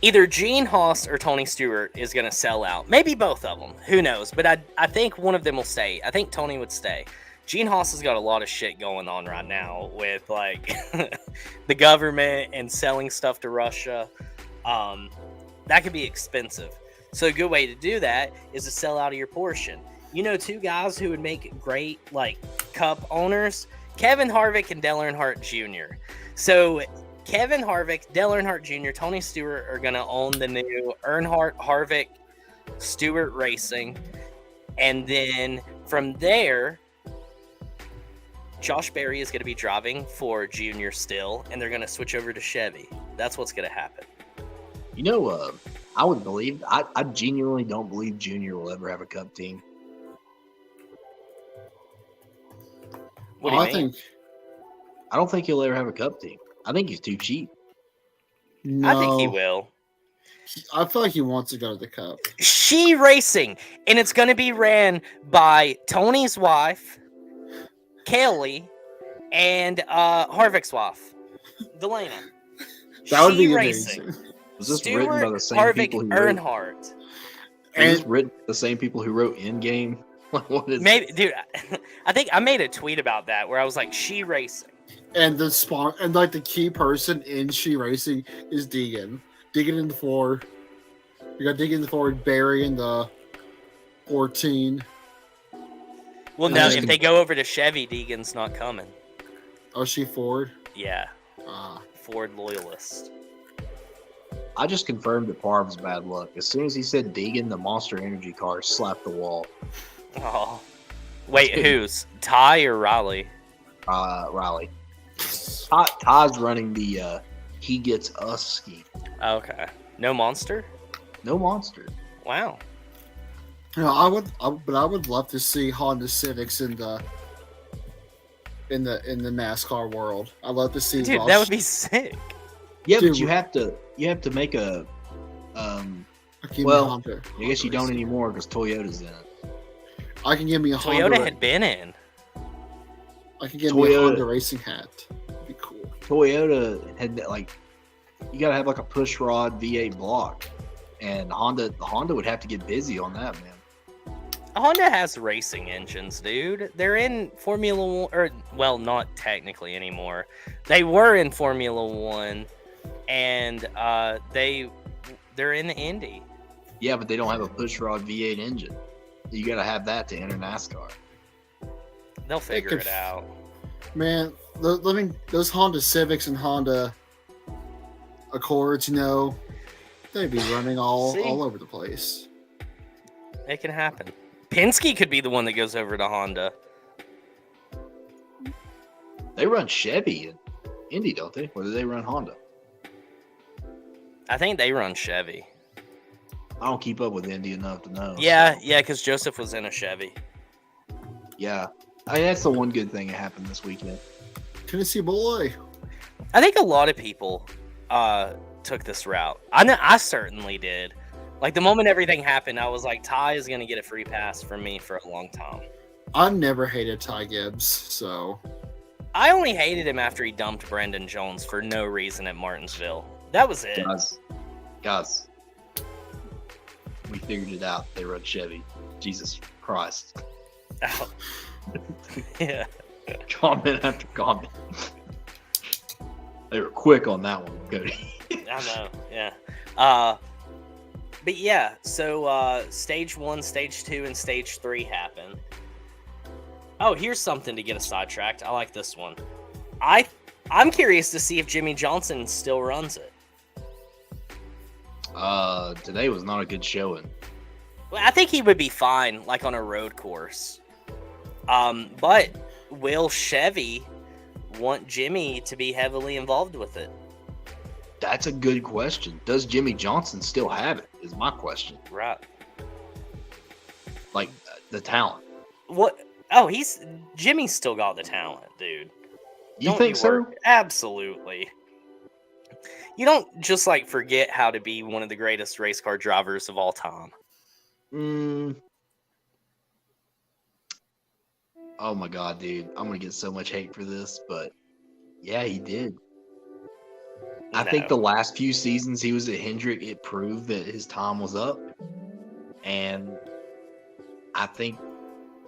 Either Gene Haas or Tony Stewart is going to sell out. Maybe both of them. Who knows? But I think one of them will stay. I think Tony would stay. Gene Haas has got a lot of shit going on right now with the government and selling stuff to Russia. That could be expensive. So a good way to do that is to sell out of your portion. You know, two guys who would make great cup owners, Kevin Harvick and Dale Earnhardt Jr. So Kevin Harvick, Dale Earnhardt Jr., Tony Stewart are going to own the new Earnhardt, Harvick, Stewart Racing. And then from there, Josh Berry is going to be driving for Junior still, and they're going to switch over to Chevy. That's what's going to happen. You know, I would believe, I genuinely don't believe Junior will ever have a Cup team. What do you mean? I don't think he'll ever have a Cup team. I think he's too cheap. No, I think he will. I feel like he wants to go to the Cup. She Racing, and it's going to be ran by Tony's wife, Kelly, and Harvick's wife, Delana. That would be Racing. amazing. Was this Stewart, written by the same Harvick, people who wrote? Earnhardt. Was this written by the same people who wrote Endgame? What is Maybe, dude. I think I made a tweet about that where I was like, "She Racing." And the key person in She Racing is Deegan. Deegan in the 4. You got Deegan in the 4, Barry in the 14. Well, no, if they go over to Chevy, Deegan's not coming. Oh, she Ford? Yeah. Ford loyalist. I just confirmed that Favre's bad luck. As soon as he said Deegan, the Monster Energy car slapped the wall. Oh. Wait, who's? Ty or Riley? Riley. Ty's running the He Gets Us scheme. Okay. No Monster? No Monster. Wow. You know, but I would love to see Honda Civics in the NASCAR world. I'd love to see. Dude, that would be sick. Yeah, Dude, but you have to make a. Honda. I guess you don't anymore because Toyota's in it. I can give me a Toyota Honda. had been in. I can give me a Honda racing hat. That'd be cool. Toyota had you gotta have a push rod V8 block, and Honda would have to get busy on that, man. Honda has racing engines, dude. They're in Formula 1, or well, not technically anymore. They were in Formula 1, and they're in the Indy. Yeah, but they don't have a push rod V8 engine. You gotta have that to enter NASCAR. They'll figure it out. Man, those Honda Civics and Honda Accords, they'd be running all over the place. It can happen. Penske could be the one that goes over to Honda. They run Chevy. Indy, don't they? Or do they run Honda? I think they run Chevy. I don't keep up with Indy enough to know. Yeah, so. yeah, because Joseph was in a Chevy. Yeah. I mean, that's the one good thing that happened this weekend. Tennessee boy. I think a lot of people took this route. I know I certainly did. Like the moment everything happened, I was like, Ty is gonna get a free pass from me for a long time. I never hated Ty Gibbs, so I only hated him after he dumped Brendan Jones for no reason at Martinsville. That was it. Guys, we figured it out. They run Chevy. Jesus Christ. Oh. Yeah. Comment after comment. They were quick on that one, Cody. I know, yeah. But yeah, so stage 1, stage 2, and stage 3 happened. Oh, here's something to get us sidetracked. I like this one. I'm curious to see if Jimmy Johnson still runs it. Today was not a good showing. Well, I think he would be fine, like on a road course. But will Chevy want Jimmy to be heavily involved with it? That's a good question. Does Jimmy Johnson still have it? Is my question. Right. Like the talent. What? Oh, Jimmy's still got the talent, dude. You think so? Absolutely. You don't just like forget how to be one of the greatest race car drivers of all time. Oh my God, dude. I'm going to get so much hate for this, but yeah, he did. I think the last few seasons he was at Hendrick, it proved that his time was up. And I think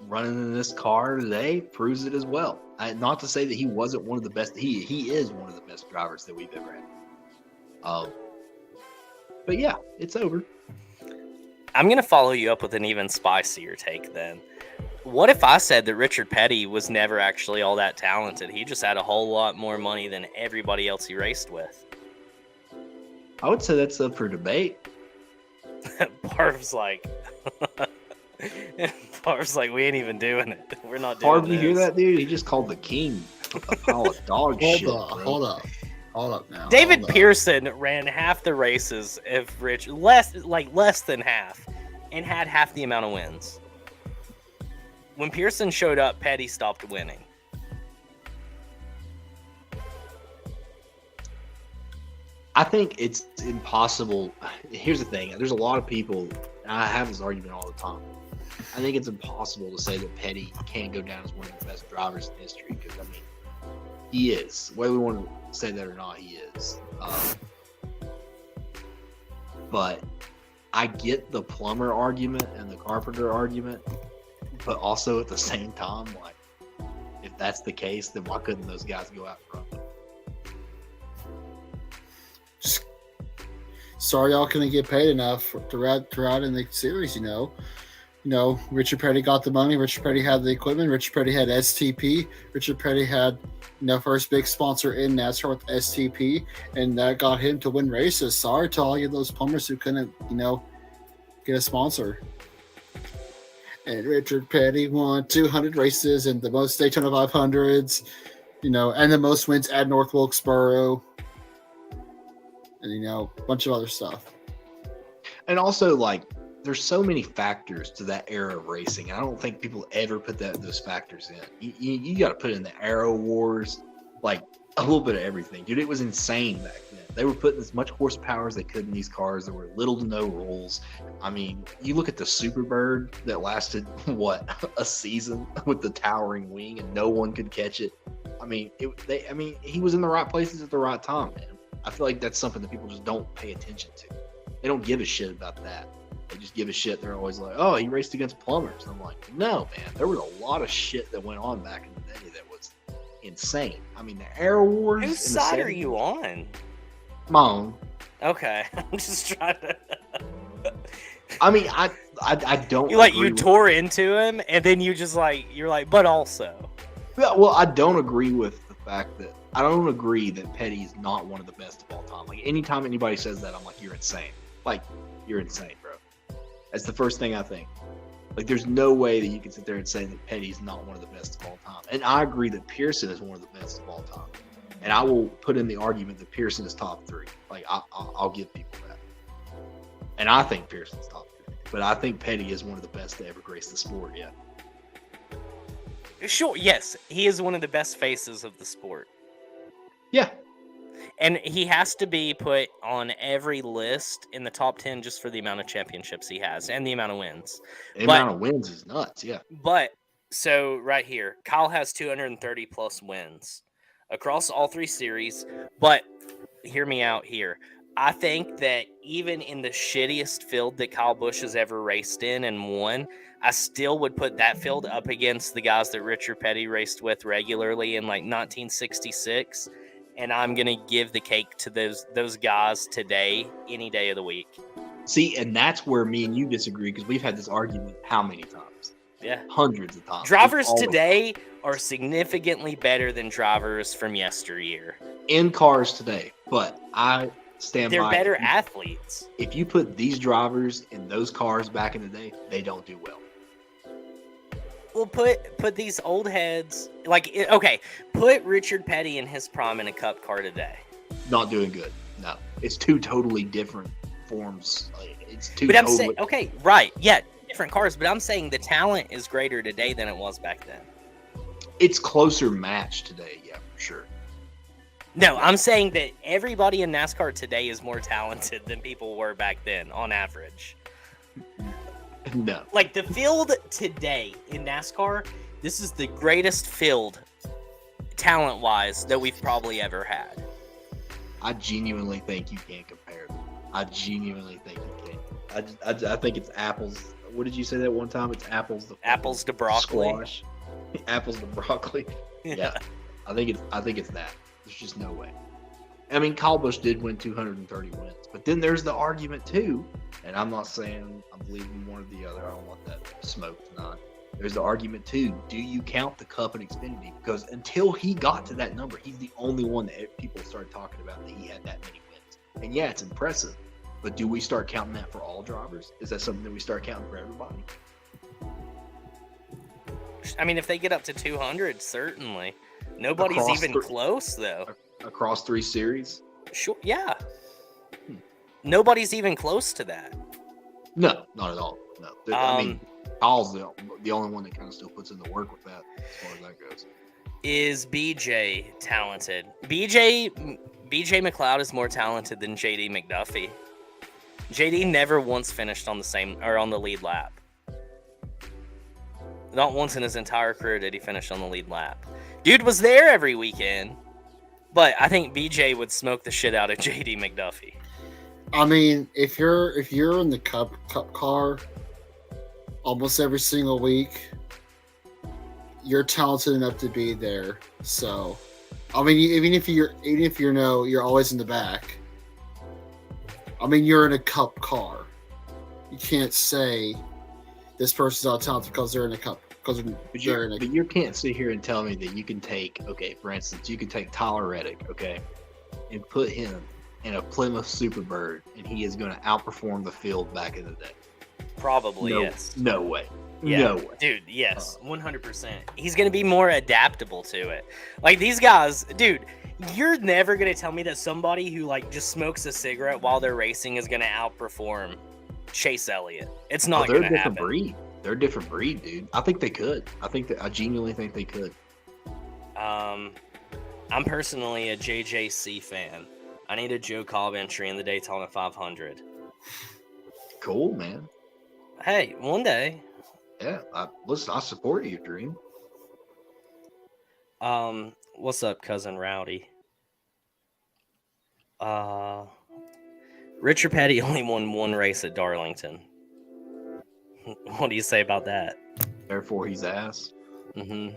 running in this car today proves it as well. Not to say that he wasn't one of the best. He is one of the best drivers that we've ever had. But yeah, it's over. I'm going to follow you up with an even spicier take then. What if I said that Richard Petty was never actually all that talented? He just had a whole lot more money than everybody else he raced with. I would say that's up for debate. Parv's like, we ain't even doing it. We're not doing Parv, this. you hear that, dude? He just called the king a pile of dog shit. Hold up now. David Pearson ran half the races if less than half, and had half the amount of wins. When Pearson showed up, Petty stopped winning. I think it's impossible. Here's the thing. There's a lot of people, I have this argument all the time. I think it's impossible to say that Petty can't go down as one of the best drivers in history, because, I mean, he is. Whether we want to say that or not, he is. But I get the plumber argument and the carpenter argument, but also at the same time, like, if that's the case, then why couldn't those guys go out front? Just sorry y'all couldn't get paid enough to ride in the series, you know. Richard Petty got the money. Richard Petty had the equipment. Richard Petty had STP. Richard Petty had, first big sponsor in NASCAR with STP, and that got him to win races. Sorry to all you those plumbers who couldn't, get a sponsor. And Richard Petty won 200 races and the most Daytona 500s, and the most wins at North Wilkesboro, and, a bunch of other stuff. And also, like, there's so many factors to that era of racing. I don't think people ever put those factors in. You got to put in the aero wars, like a little bit of everything. Dude, it was insane back then. They were putting as much horsepower as they could in these cars. There were little to no rules. I mean, you look at the Superbird that lasted, a season with the towering wing and no one could catch it. I mean, he was in the right places at the right time, man. I feel like that's something that people just don't pay attention to. They don't give a shit about that. They just give a shit. They're always like, oh, he raced against plumbers. I'm like, no, man. There was a lot of shit that went on back in the day that was insane. I mean, the Air Wars. Whose side are you on? My own. Okay. I'm just trying to... I mean, I don't... You tore into him, and then you're like, but also... Yeah, well, I don't agree with the fact that... I don't agree that Petty is not one of the best of all time. Like, anytime anybody says that, I'm like, you're insane. Like, you're insane, bro. That's the first thing I think. Like, there's no way that you can sit there and say that Petty's not one of the best of all time. And I agree that Pearson is one of the best of all time. And I will put in the argument that Pearson is top 3. Like, I'll give people that. And I think Pearson's top 3. But I think Petty is one of the best to ever grace the sport yet. Sure, yes, he is one of the best faces of the sport. Yeah. And he has to be put on every list in the top 10 just for the amount of championships he has and the amount of wins. The amount of wins is nuts, yeah. But, so right here, Kyle has 230 plus wins across all 3 series. But, hear me out here. I think that even in the shittiest field that Kyle Busch has ever raced in and won, I still would put that field up against the guys that Richard Petty raced with regularly in like 1966. And I'm going to give the cake to those guys today, any day of the week. See, and that's where me and you disagree, because we've had this argument how many times? Yeah. Hundreds of times. Drivers today are significantly better than drivers from yesteryear. In cars today, but I stand They're by. better athletes. If you put these drivers in those cars back in the day, they don't do well. Well, put these old heads, put Richard Petty in his prime in a Cup car today. Not doing good. No, it's 2 totally different forms. It's 2. But I'm saying, okay, right, yeah, different cars. But I'm saying the talent is greater today than it was back then. It's closer match today, yeah, for sure. No, I'm saying that everybody in NASCAR today is more talented than people were back then, on average. No. Like, the field today in NASCAR, this is the greatest field, talent-wise, that we've probably ever had. I genuinely think you can't compare them. I genuinely think you can't. I think it's apples. What did you say that one time? It's apples to broccoli. Squash. Apples to broccoli. Yeah. I think it's that. There's just no way. I mean, Kyle Busch did win 230 wins, but then there's the argument too, and I'm not saying I believe in one or the other. I don't want that smoke tonight. There's the argument too. Do you count the Cup and Xfinity? Because until he got to that number, he's the only one that people started talking about that he had that many wins. And yeah, it's impressive, but do we start counting that for all drivers? Is that something that we start counting for everybody? I mean, if they get up to 200, certainly. Nobody's even close, though. Across 3 series? Sure, yeah. Nobody's even close to that. No, not at all. No. I mean, Kyle's the only one that kind of still puts in the work with that, as far as that goes. Is BJ talented? BJ McLeod is more talented than JD McDuffie. JD never once finished on the lead lap. Not once in his entire career did he finish on the lead lap. Dude was there every weekend. But I think BJ would smoke the shit out of JD McDuffie. I mean, if you're in the cup car almost every single week, you're talented enough to be there. So, I mean, even if you're always in the back. I mean, you're in a cup car. You can't say this person's not talented because they're in a cup. But you can't sit here and tell me that you can take, for instance, you can take Tyler Reddick, and put him in a Plymouth Superbird, and he is going to outperform the field back in the day. Probably, yes. No way. Yeah. No way. Dude, yes, 100%. He's going to be more adaptable to it. Like, these guys, dude, you're never going to tell me that somebody who, just smokes a cigarette while they're racing is going to outperform Chase Elliott. It's not going to happen. They're a different breed, dude. I think they could. I genuinely think they could. I'm personally a JJC fan. I need a Joe Cobb entry in the Daytona 500. Cool, man. Hey, one day. Yeah, listen, I support your dream. What's up, cousin Rowdy? Richard Petty only won 1 race at Darlington. What do you say about that? Therefore, he's ass. Mm-hmm.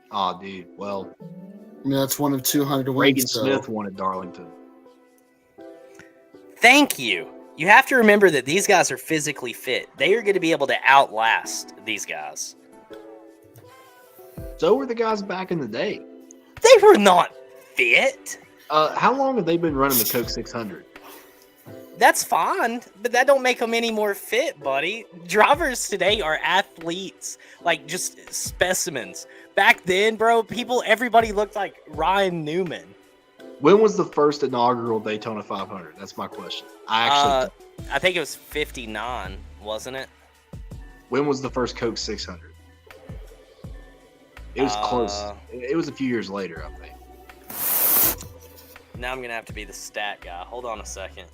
Oh, dude. Well, I mean, that's one of 200 wins. Reagan Smith won at Darlington. Thank you. You have to remember that these guys are physically fit. They are going to be able to outlast these guys. So were the guys back in the day. They were not fit. How long have they been running the Coke 600? That's fine, but that don't make them any more fit, buddy. Drivers today are athletes, just specimens. Back then, bro, everybody looked like Ryan Newman. When was the first inaugural Daytona 500? That's my question. I think it was 59, wasn't it? When was the first Coke 600? It was close. It was a few years later, I think. Now I'm going to have to be the stat guy. Hold on a second.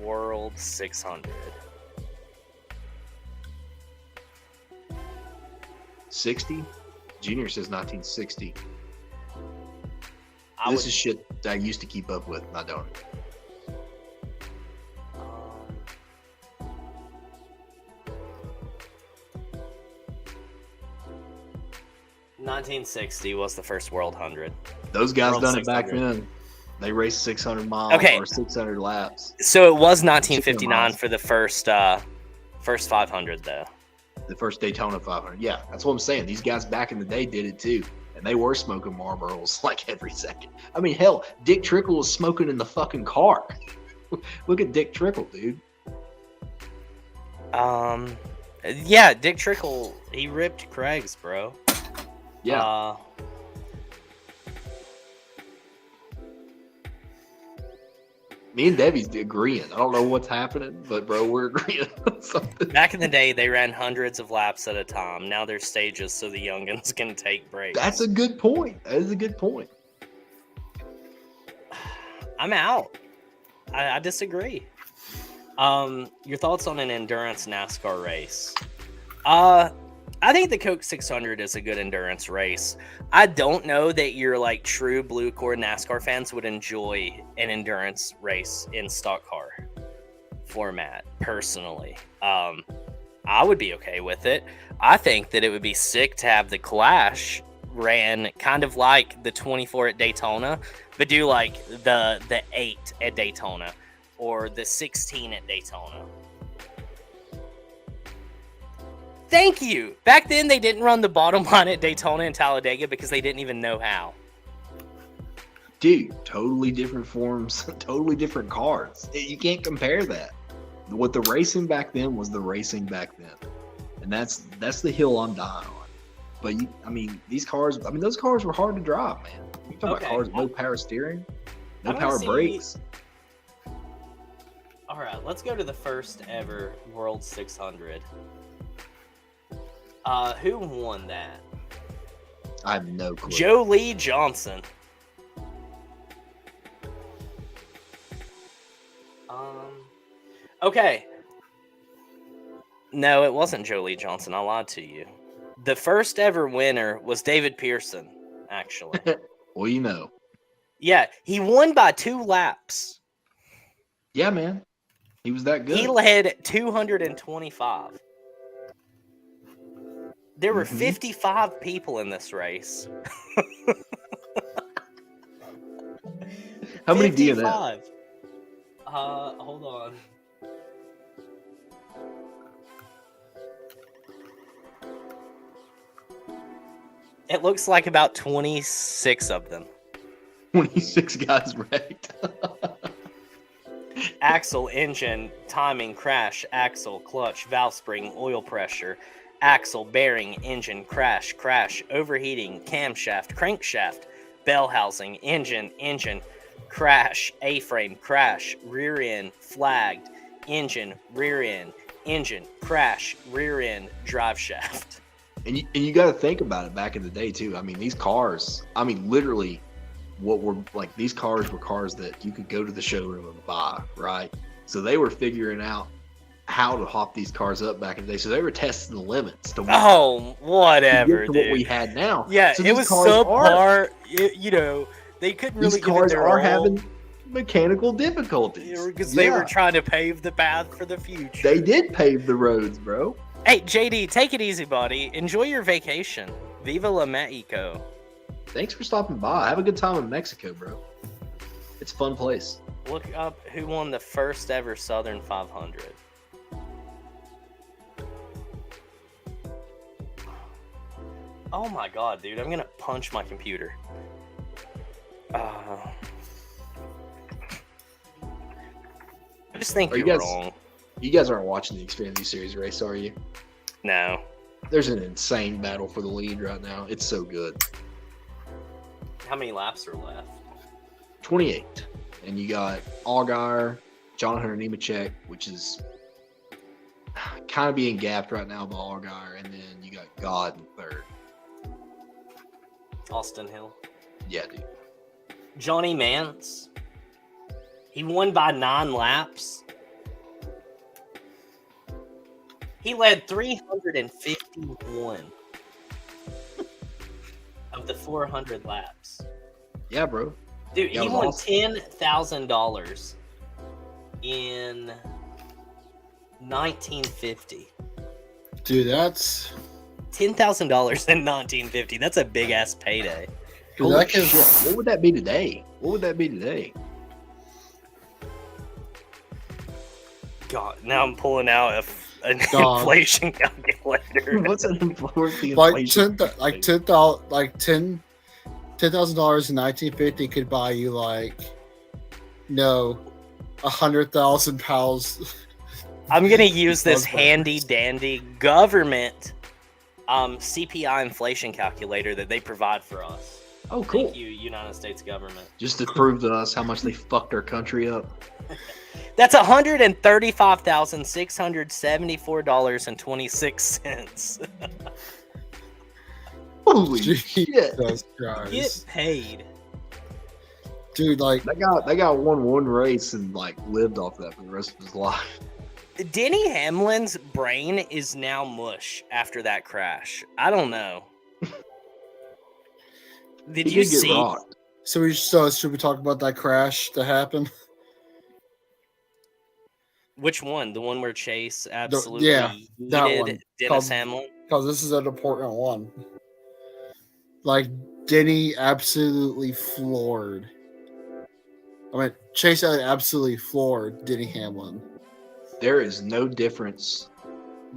World 600. 60? Junior says 1960. This is shit that I used to keep up with, and I don't. 1960 was the first World 100. Those guys World done 600. it back then. They raced 600 miles or 600 laps. So it was 1959 for the first 500, though. The first Daytona 500. Yeah, that's what I'm saying. These guys back in the day did it too. And they were smoking Marlboros like every second. I mean, hell, Dick Trickle was smoking in the fucking car. Look at Dick Trickle, dude. Yeah, Dick Trickle, he ripped Craig's, bro. Yeah. Me and Debbie's agreeing. I don't know what's happening, but bro, we're agreeing on something. Back in the day, they ran hundreds of laps at a time. Now there's stages so the youngins can take breaks. That's a good point. That is a good point. I'm out. I disagree. Your thoughts on an endurance NASCAR race? I think the Coke 600 is a good endurance race. I don't know that your like true blue core NASCAR fans would enjoy an endurance race in stock car format. Personally, I would be okay with it. I think that it would be sick to have the Clash ran kind of like the 24 at Daytona, but do like the 8 at Daytona or the 16 at Daytona. Thank you. Back then, they didn't run the bottom line at Daytona and Talladega because they didn't even know how. Dude, totally different forms, totally different cars. You can't compare that. What the racing back then was the racing back then. And that's the hill I'm dying on. But, these cars, those cars were hard to drive, man. You talk about cars with no power steering, no power brakes. All right, let's go to the first ever World 600. Who won that? I have no clue. Joe Lee Johnson. Okay. No, it wasn't Joe Lee Johnson. I lied to you. The first ever winner was David Pearson, actually. Well, you know. Yeah, he won by 2 laps. Yeah, man. He was that good. He led 225. There were 55 people in this race. How many DNF? Hold on. It looks like about 26 of them. 26 guys wrecked. Axle, engine, timing, crash, axle, clutch, valve spring, oil pressure, axle, bearing, engine, crash, overheating, camshaft, crankshaft, bell housing, engine, crash, A-frame, crash, rear end, flagged, engine, rear end, crash, rear end, drive shaft. And you got to think about it back in the day, too. These cars, literally, these cars were cars that you could go to the showroom and buy, right? So they were figuring out how to hop these cars up back in the day. So they were testing the limits. Whatever, to dude. What we had now. Yeah, so it was subpar. They couldn't really. These cars are having mechanical difficulties because they were trying to pave the path for the future. They did pave the roads, bro. Hey, JD, take it easy, buddy. Enjoy your vacation. Viva la Mexico. Thanks for stopping by. Have a good time in Mexico, bro. It's a fun place. Look up who won the first ever Southern 500. Oh my god, dude. I'm gonna punch my computer. I just think you're wrong. You guys aren't watching the Xfinity Series race, are you? No. There's an insane battle for the lead right now. It's so good. How many laps are left? 28. And you got Allgaier, John Hunter Nemechek, which is kind of being gapped right now by Allgaier, and then you got God in third. Austin Hill. Yeah, dude. Johnny Mance. He won by 9 laps. He led 351 of the 400 laps. Yeah, bro. Dude, That he was won awesome. $10,000 in 1950. Dude, that's $10,000 in 1950. That's a big ass payday. dude, Holy that can, shit. What would that be today? What would that be today? God, now I'm pulling out an Dog. inflation calculator. What's an inflation? like $10,000 in 1950 could buy you like 100,000 pounds. I'm gonna use this Sounds handy dandy government CPI inflation calculator that they provide for us. Oh, cool. Thank you, United States government. Just to prove to us how much they fucked our country up. That's $135,674.26. Holy shit. Jesus Christ. Get paid. Dude, like, That guy won one race and like lived off that for the rest of his life. Denny Hamlin's brain is now mush after that crash. I don't know. Did He you did get see? rocked. so should we talk about that crash that happened? Which one? The one where Chase absolutely yeah, that yeeted one. Dennis Called- Hamlin? Because this is an important one. Like, Denny absolutely floored. Chase Elliott absolutely floored Denny Hamlin. There is no difference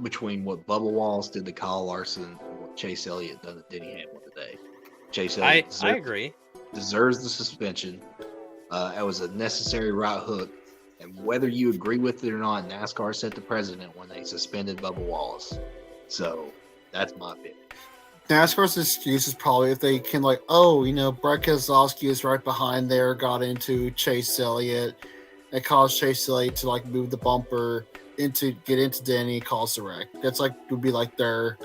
between what Bubba Wallace did to Kyle Larson and what Chase Elliott done to Denny Hamlin today. Chase Elliott I agree. deserves the suspension. It was a necessary right hook. And whether you agree with it or not, NASCAR set the precedent when they suspended Bubba Wallace. So that's my opinion. NASCAR's excuse is probably if they can, like, Brett Keselowski is right behind there, got into Chase Elliott. It caused Chase Elliott to, like, move the bumper get into Denny, cause the wreck. That's, like, would be, like, their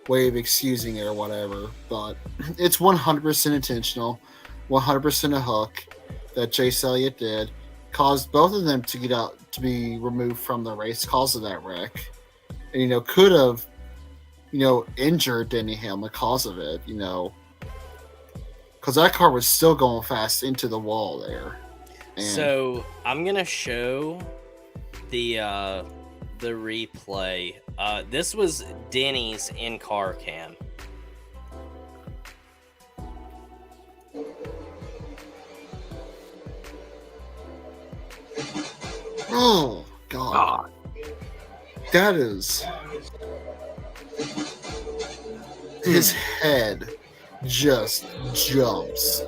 way of excusing it or whatever. But it's 100% intentional, 100% a hook that Chase Elliott did. Caused both of them to be removed from the race cause of that wreck. And, could have, injured Denny Hamlin cause of it, because that car was still going fast into the wall there. And So I'm gonna show the replay. This was Denny's in-car cam. oh god, that is his head just jumps.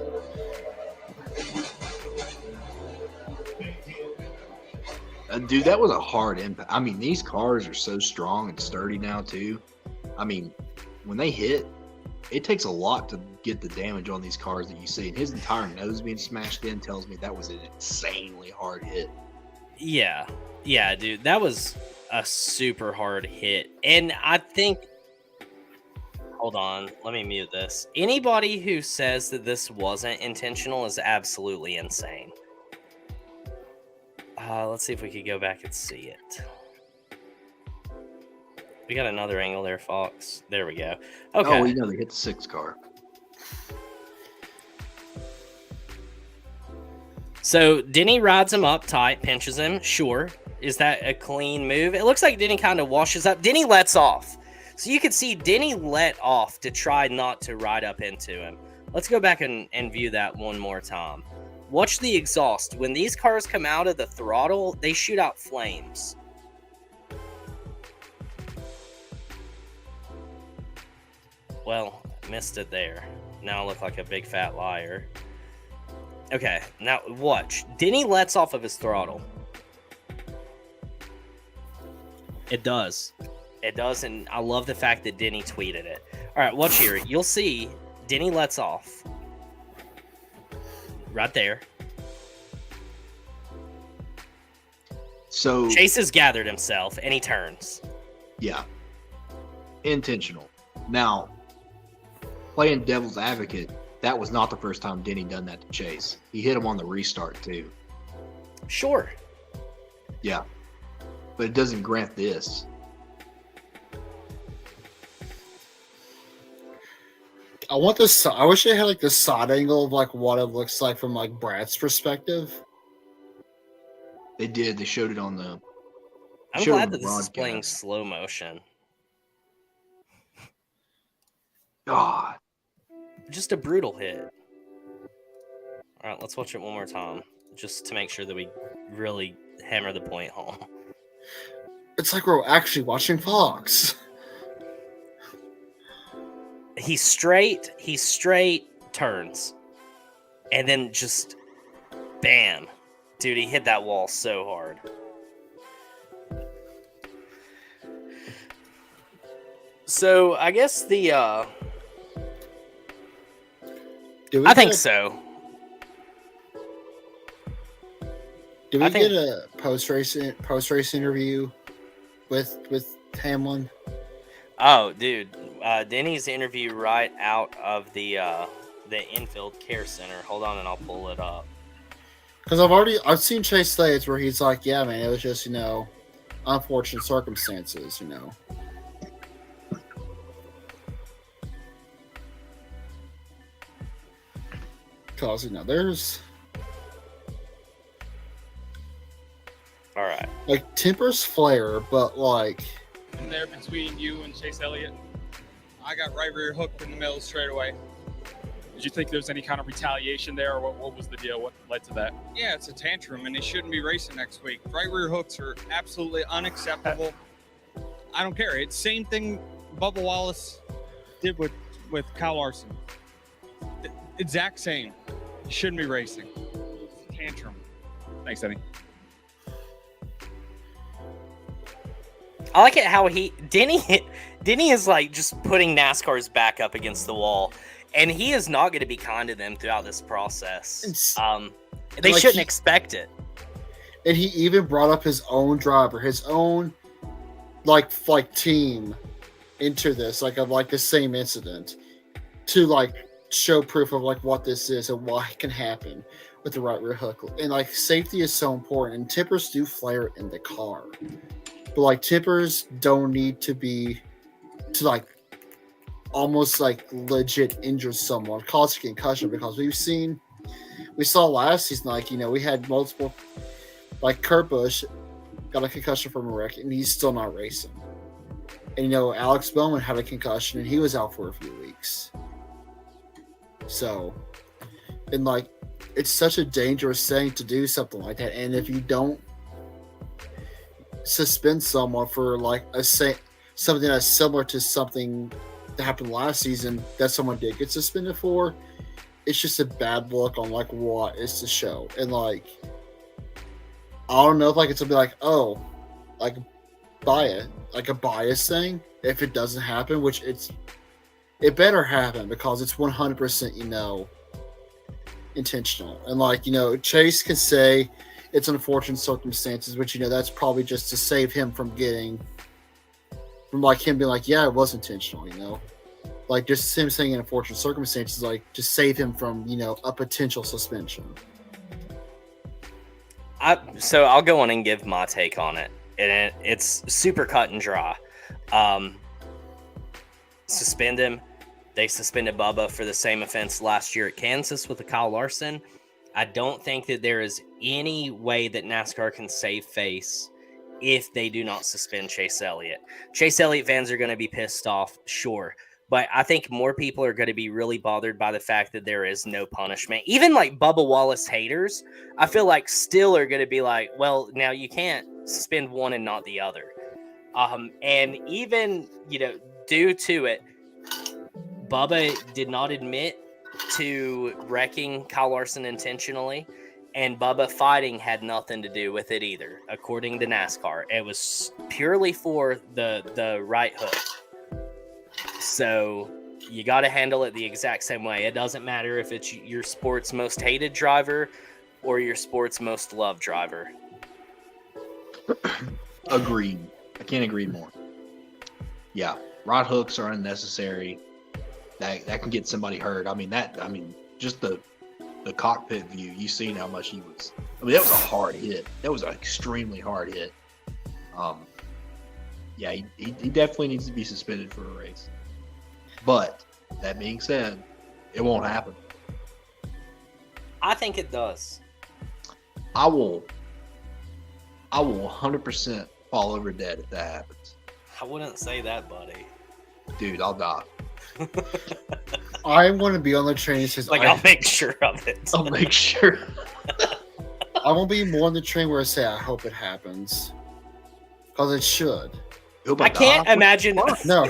Dude, that was a hard impact. I mean, these cars are so strong and sturdy now, too. I mean, when they hit, it takes a lot to get the damage on these cars that you see. And his entire nose being smashed in tells me that was an insanely hard hit. Yeah, dude, that was a super hard hit. And I think, hold on, let me mute this. Anybody who says that this wasn't intentional is absolutely insane. Let's see if we could go back and see it. We got another angle there, Fox. There we go. Okay. Oh, we know they hit the 6 car. So Denny rides him up tight, pinches him. Sure. Is that a clean move? It looks like Denny kind of washes up. Denny lets off. So you can see Denny let off to try not to ride up into him. Let's go back and view that one more time. Watch the exhaust. When these cars come out of the throttle, they shoot out flames. Well, missed it there. Now I look like a big fat liar. Okay, now watch. Denny lets off of his throttle. It does. It does, and I love the fact that Denny tweeted it. All right, watch here. You'll see Denny lets off. right there. So Chase has gathered himself, and he turns. yeah, intentional. Now, playing devil's advocate, that was not the first time Denny done that to Chase. He hit him on the restart too. Sure. Yeah, but it doesn't grant this. I want this. I wish they had like the side angle of like what it looks like from like Brad's perspective. They did. They showed it on the. I'm showed it on glad the that this is playing broadcast. slow motion. God, Just a brutal hit. All right, let's watch it one more time, just to make sure that we really hammer the point home. It's like we're actually watching Fox. He's straight, turns, and then just bam. Dude, he hit that wall so hard. So, I guess the, I think so. Did I we think- get a post race interview with Hamlin? Oh, dude, Denny's interview right out of the infield care center. Hold on, and I'll pull it up. Because I've seen Chase say it's where he's like, yeah, man, it was just unfortunate circumstances, Because there's All right. like tempers flare, but like In there between you and Chase Elliott, I got right rear hooked in the middle straight away. Did you think there was any kind of retaliation there, or what was the deal? What led to that? Yeah, it's a tantrum, and he shouldn't be racing next week. Right rear hooks are absolutely unacceptable. I don't care. It's same thing Bubba Wallace did with Kyle Larson. Exact same. He shouldn't be racing. Tantrum. Thanks, Eddie. I like it how Denny is like just putting NASCAR's back up against the wall, and he is not going to be kind to them throughout this process. They like shouldn't expect it. and he even brought up his own driver, his own like team into this, of the same incident to show proof of what this is and what can happen with the right rear hook. And safety is so important, and tippers do flare in the car. But tippers don't need to be to almost legit injure someone, cause a concussion, because we saw last season, we had multiple, Kurt Busch got a concussion from a wreck and he's still not racing. And Alex Bowman had a concussion and he was out for a few weeks. So, and it's such a dangerous thing to do something like that. And if you don't suspend someone for something that's similar to something that happened last season that someone did get suspended for, it's just a bad look on what is to show. And I don't know if it's gonna be bias, a bias thing if it doesn't happen, which it better happen because it's 100% intentional. And Chase can say it's unfortunate circumstances, which that's probably just to save him from him being yeah, it was intentional, just him saying in unfortunate circumstances, to save him from a potential suspension. So I'll go on and give my take on it, and it's super cut and dry. Suspend him. They suspended Bubba for the same offense last year at Kansas with the Kyle Larson. I don't think that there is any way that NASCAR can save face if they do not suspend Chase Elliott. Chase Elliott fans are going to be pissed off, sure. But I think more people are going to be really bothered by the fact that there is no punishment. Even Bubba Wallace haters, I feel still are going to be well, now you can't suspend one and not the other. And even, due to it, Bubba did not admit to wrecking Kyle Larson intentionally, and Bubba fighting had nothing to do with it either, according to NASCAR. It was purely for the right hook. So you got to handle it the exact same way. It doesn't matter if it's your sport's most hated driver or your sport's most loved driver. Agreed. I can't agree more. Yeah, rod hooks are unnecessary. That can get somebody hurt. I mean, just the cockpit view. You seen how much he was. I mean, that was a hard hit. That was an extremely hard hit. Yeah, he definitely needs to be suspended for a race. But that being said, it won't happen. I think it does. I will 100% fall over dead if that happens. I wouldn't say that, buddy. Dude, I'll die. I want to be on the train that says, I'll make sure of it. I'll make sure. I won't be more on the train where I say, I hope it happens. Because it should. I can't imagine. No.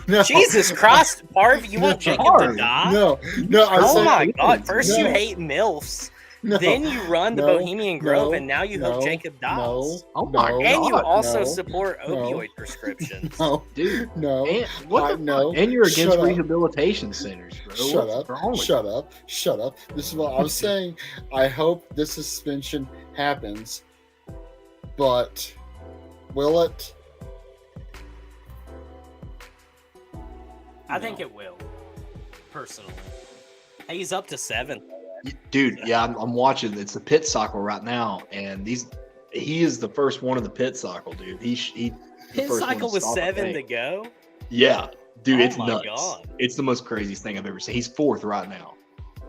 No. Jesus Christ, Parv, you want Jacob to die? No. Oh my God. First you hate MILFs. No. Then you run the Bohemian Grove, and now you hope Jacob dies. Oh my God. And you also support opioid prescriptions. No, dude. No. And, what the fuck? And you're against rehabilitation centers, bro. Shut up. This is what I'm saying. I hope this suspension happens. But will it? I think it will, personally. Hey, he's up to 7. Dude, yeah, I'm watching. It's the pit cycle right now, and he is the first one in the pit cycle, dude. Pit cycle with 7 to go? Yeah, dude, it's my nuts. God. It's the most craziest thing I've ever seen. He's 4th right now.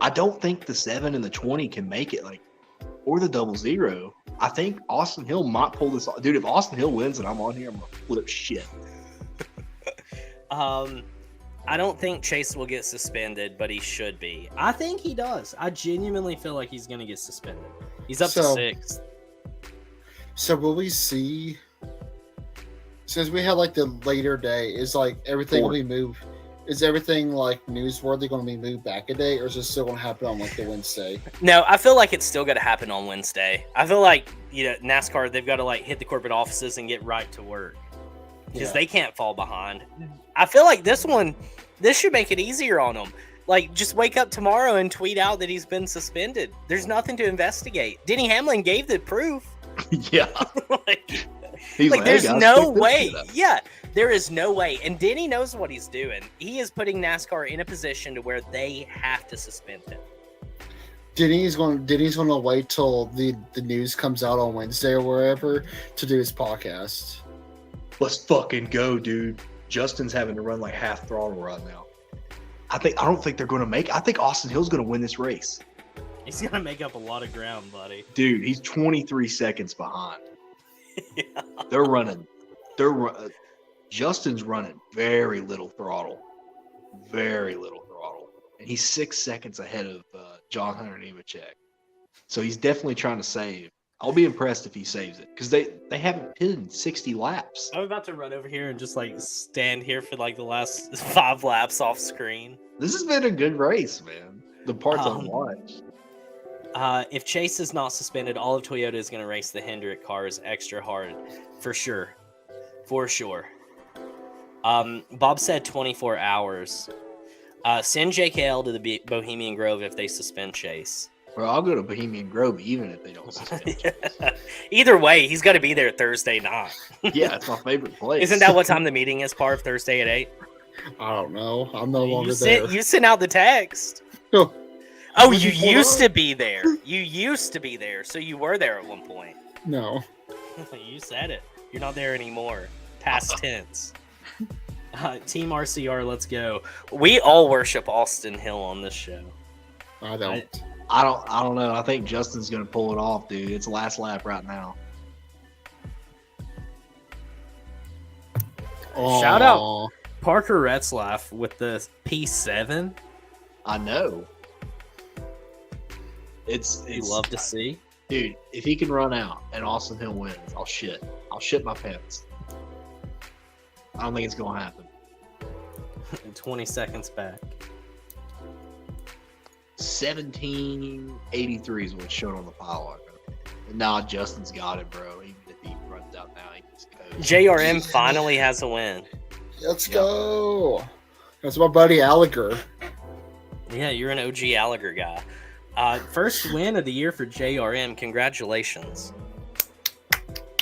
I don't think the 7 and the 20 can make it, or the 00. I think Austin Hill might pull this off. Dude, if Austin Hill wins and I'm on here, I'm gonna flip shit. I don't think Chase will get suspended, but he should be. I think he does. I genuinely feel like he's going to get suspended. He's up to 6. So will we see, since we had the later day, is everything will be moved? Is everything newsworthy going to be moved back a day, or is it still going to happen on the Wednesday? No, I feel like it's still going to happen on Wednesday. I feel like, NASCAR, they've got to hit the corporate offices and get right to work. Because they can't fall behind. I feel like this should make it easier on them. Just wake up tomorrow and tweet out that he's been suspended. There's nothing to investigate. Denny Hamlin gave the proof. Yeah. There's no way. Yeah, there is no way. And Denny knows what he's doing. He is putting NASCAR in a position to where they have to suspend him. Denny's going to wait till the news comes out on Wednesday or wherever to do his podcast. Let's fucking go, dude. Justin's having to run half throttle right now. I don't think they're going to make it. I think Austin Hill's going to win this race. He's going to make up a lot of ground, buddy. Dude, he's 23 seconds behind. Yeah. Justin's running very little throttle. Very little throttle. And he's 6 seconds ahead of John Hunter Nemechek. So he's definitely trying to save. I'll be impressed if he saves it, because they haven't pitted in 60 laps. I'm about to run over here and just stand here for the last 5 laps off screen. This has been a good race, man. The parts I've watched. If Chase is not suspended, all of Toyota is going to race the Hendrick cars extra hard, for sure. For sure. Bob said 24 hours. Send JKL to the Bohemian Grove if they suspend Chase. Well, I'll go to Bohemian Grove even if they don't suspend Chase. Either way, he's got to be there Thursday night. Yeah, it's my favorite place. Isn't that what time the meeting is, Parv? Thursday at 8? I don't know. I'm no longer there. You sent out the text. No. Oh, you used to be there. You used to be there, so you were there at one point. No. You said it. You're not there anymore. Past tense. Team RCR, let's go. We all worship Austin Hill on this show. I don't. I don't know. I think Justin's going to pull it off, dude. It's last lap right now. Shout out Parker Retzlaff with the P7. I know. It's love to see. Dude, if he can run out and Austin Hill wins, I'll shit my pants. I don't think it's going to happen. 20 seconds back. 1783 is what's shown on the pile. Nah, Justin's got it, bro. Even if he runs out now, he just goes. JRM finally has a win. Let's go. That's my buddy Gallagher. Yeah, you're an OG Gallagher guy. First win of the year for JRM. Congratulations.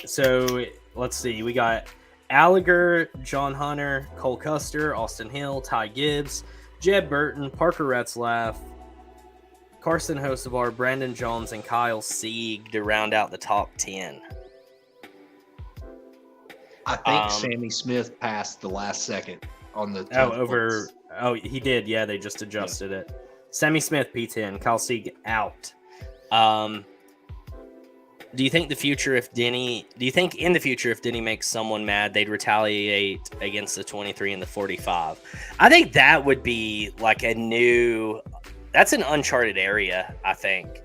So let's see. We got Gallagher, John Hunter, Cole Custer, Austin Hill, Ty Gibbs, Jeb Burton, Parker Retzlaff, Carson Hosevar, Brandon Jones, and Kyle Sieg to round out the top 10. I think Sammy Smith passed the last second on the. Oh, he did. Yeah, they just adjusted it. Sammy Smith P10, Kyle Sieg out. Do you think in the future if Denny makes someone mad, they'd retaliate against the 23 and the 45? I think that would be like that's an uncharted area, I think.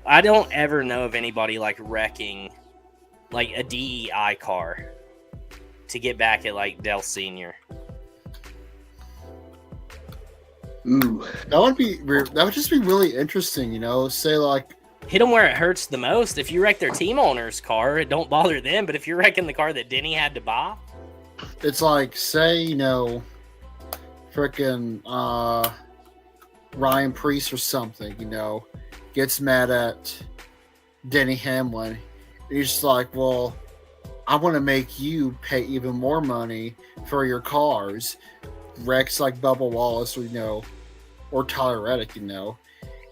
I don't ever know of anybody like wrecking like a DEI car to get back at like Dell Sr. Ooh, that would just be really interesting, you know. Say like hit them where it hurts the most. If you wreck their team owner's car, it don't bother them. But if you're wrecking the car that Denny had to buy, it's like say you know, freaking Ryan Priest or something, you know, gets mad at Denny Hamlin. He's just like, well, I want to make you pay even more money for your cars. Wrecks like Bubba Wallace, you know, or Tyler Reddick, you know,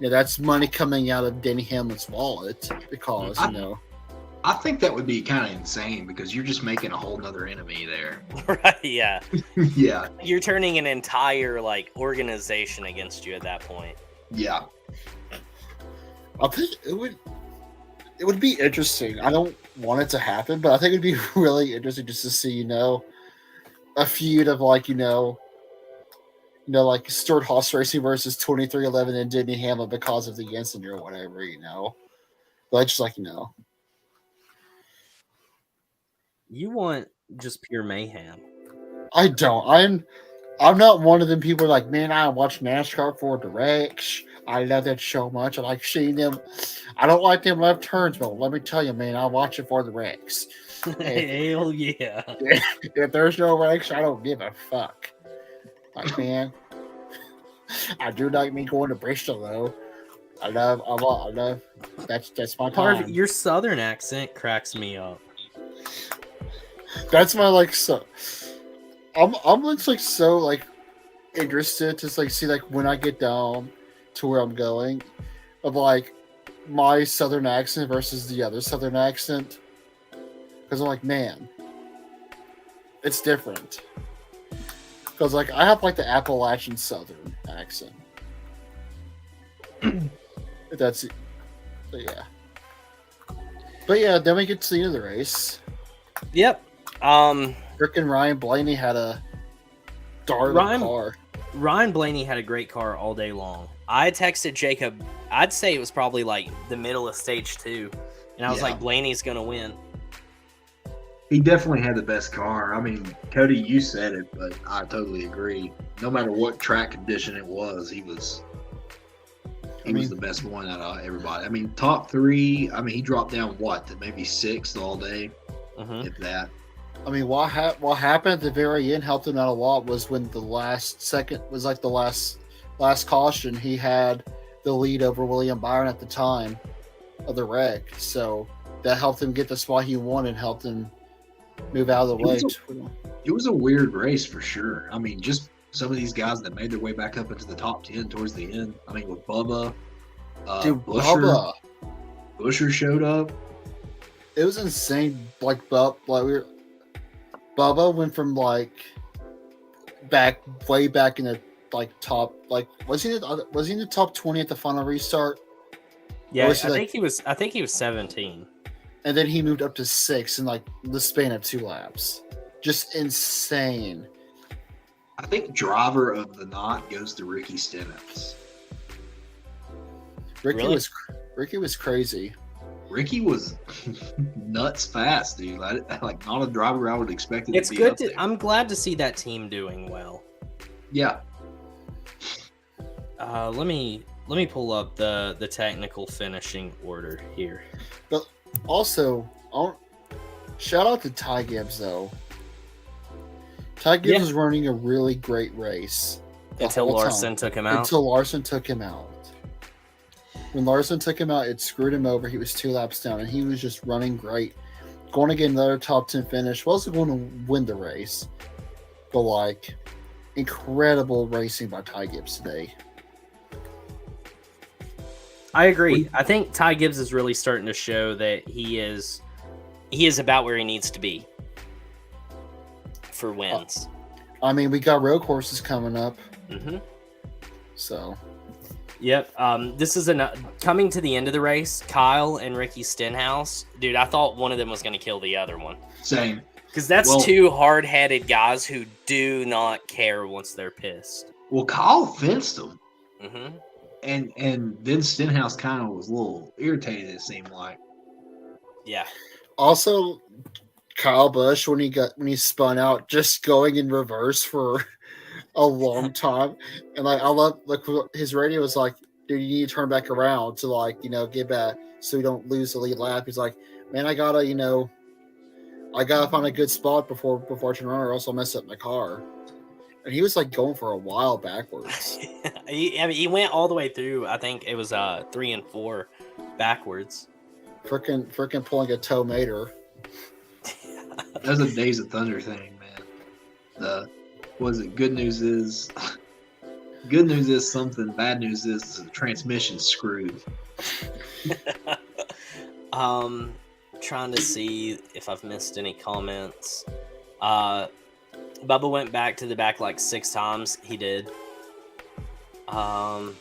that's money coming out of Denny Hamlin's wallet because, you know. I think that would be kind of insane because you're just making a whole nother enemy there. Right? Yeah. Yeah. You're turning an entire like organization against you at that point. Yeah. I think it would be interesting. I don't want it to happen, but I think it'd be really interesting just to see, you know, a feud of like, like Stuart Haas Racing versus 2311 and Denny Hamlin because of the incident or whatever, you know. But just like, you know. You want just pure mayhem. I don't. I'm not one of them people like, man, I watch NASCAR for the wrecks. I love that so much. I like seeing them. I don't like them left turns, but let me tell you, man, I watch it for the wrecks. Hell yeah. If there's no wrecks, I don't give a fuck. Like, man, I do like me going to Bristol, though. I love. That's my time. Your southern accent cracks me up. That's my like so. I'm like so like interested to like see like when I get down to where I'm going, of like my southern accent versus the other southern accent, because I'm like, man, it's different. Because like I have like the Appalachian southern accent. But yeah, then we get to the end of the race. Yep. Frickin' Ryan Blaney had a darling car. Ryan Blaney had a great car all day long. I texted Jacob. I'd say it was probably like the middle of stage 2, and I was like, Blaney's gonna win. He definitely had the best car. I mean, Cody, you said it, but I totally agree. No matter what track condition it was, he was the best one out of everybody. I mean, top 3. I mean, he dropped down to maybe 6th all day, if that. I mean, what happened at the very end helped him out a lot was when the last second was like the last caution. He had the lead over William Byron at the time of the wreck, so that helped him get the spot he wanted and helped him move out of the way. It was a weird race for sure. I mean, just some of these guys that made their way back up into the top 10 towards the end. I mean, with Bubba, Busher showed up. It was insane. Bubba went from like way back in the like top, like was he in the top 20 at the final restart? Yeah, I think he was 17. And then he moved up to 6 in like the span of 2 laps. Just insane. I think driver of the night goes to Ricky Stenhouse. Ricky was crazy. Ricky was nuts fast, dude. Like not a driver I would expect it it's to be. Good. I'm glad to see that team doing well. Yeah. Let me pull up the technical finishing order here. But also, shout out to Ty Gibbs though. Ty Gibbs Yeah. was running a really great race Until whole time. Larson took him out. Until Larson took him out. When Larson took him out, it screwed him over. He was 2 laps down, and he was just running great. Going to get another top 10 finish. Wasn't going to win the race, but like incredible racing by Ty Gibbs today. I agree. I think Ty Gibbs is really starting to show that he is about where he needs to be for wins. I mean, we got road courses coming up, Mm-hmm. so Yep. This is coming to the end of the race. Kyle and Ricky Stenhouse. Dude, I thought one of them was going to kill the other one. Same. Because that's two hard-headed guys who do not care once they're pissed. Well, Kyle fenced him. Mm-hmm. And then Stenhouse kind of was a little irritated, it seemed like. Yeah. also Kyle Busch when he spun out, just going in reverse for a long time, and like I love his radio was like, dude, you need to turn back around to like get back so you don't lose the lead lap. He's like, man, I gotta find a good spot before I turn around or else I'll mess up my car. And he was like going for a while backwards. he went all the way through. I think it was 3 and 4 backwards. Freaking pulling a toe mater. That was a Days of Thunder thing, man. Good news is something, bad news is the transmission's screwed. Trying to see if I've missed any comments. Bubba went back to the back like 6 times. He did. I'm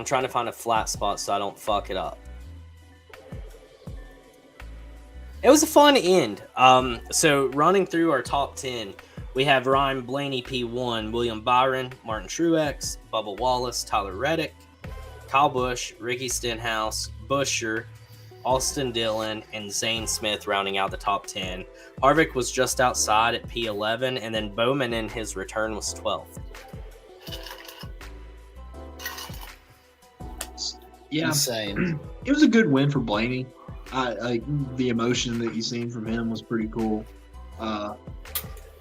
trying to find a flat spot so I don't fuck it up. It was a fun end. So running through our top 10, we have Ryan Blaney P1, William Byron, Martin Truex, Bubba Wallace, Tyler Reddick, Kyle Busch, Ricky Stenhouse, Buescher, Austin Dillon, and Zane Smith rounding out the top 10. Harvick was just outside at P11, and then Bowman in his return was 12th. Yeah, insane. It was a good win for Blaney. The emotion that you seen from him was pretty cool.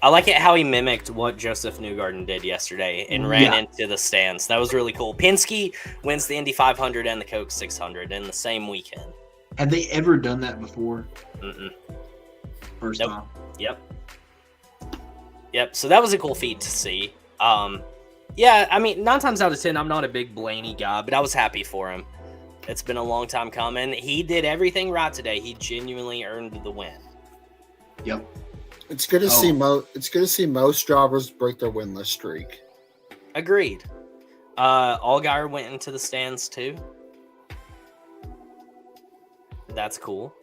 I like it how he mimicked what Joseph Newgarden did yesterday and ran into the stands. That was really cool. Penske wins the Indy 500 and the Coke 600 in the same weekend. Had they ever done that before? Mm-mm. First Nope. time. Yep. So that was a cool feat to see. Yeah, I mean, 9 times out of 10, I'm not a big Blaney guy, but I was happy for him. It's been a long time coming. He did everything right today. He genuinely earned the win. Yep. It's good to see It's good to see most drivers break their winless streak. Agreed. Allgaier went into the stands too. That's cool.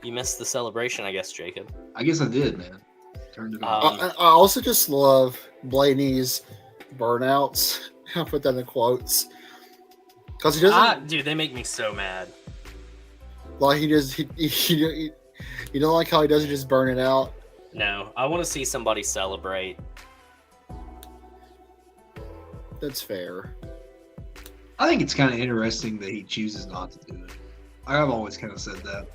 You missed the celebration, I guess, Jacob. I guess I did, man. Turned it on. I also just love Blaney's burnouts. I'll put that in quotes. Because he doesn't. Dude, they make me so mad. Like he does. You don't like how he doesn't just burn it out. No, I want to see somebody celebrate. That's fair. I think it's kind of interesting that he chooses not to do it. I've always kind of said that.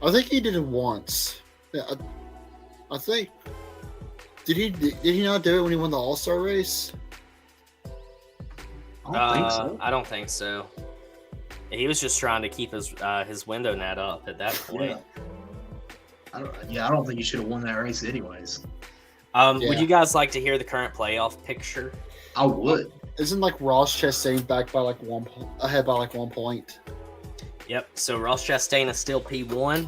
I think he did it once. Yeah, I think. Did he not do it when he won the All-Star race? I don't think so. I don't think so. He was just trying to keep his window net up at that point. I don't think he should have won that race anyways. Would you guys like to hear the current playoff picture? I would. Isn't like Ross Chastain back by like ahead by like 1 point? Yep. So Ross Chastain is still P1.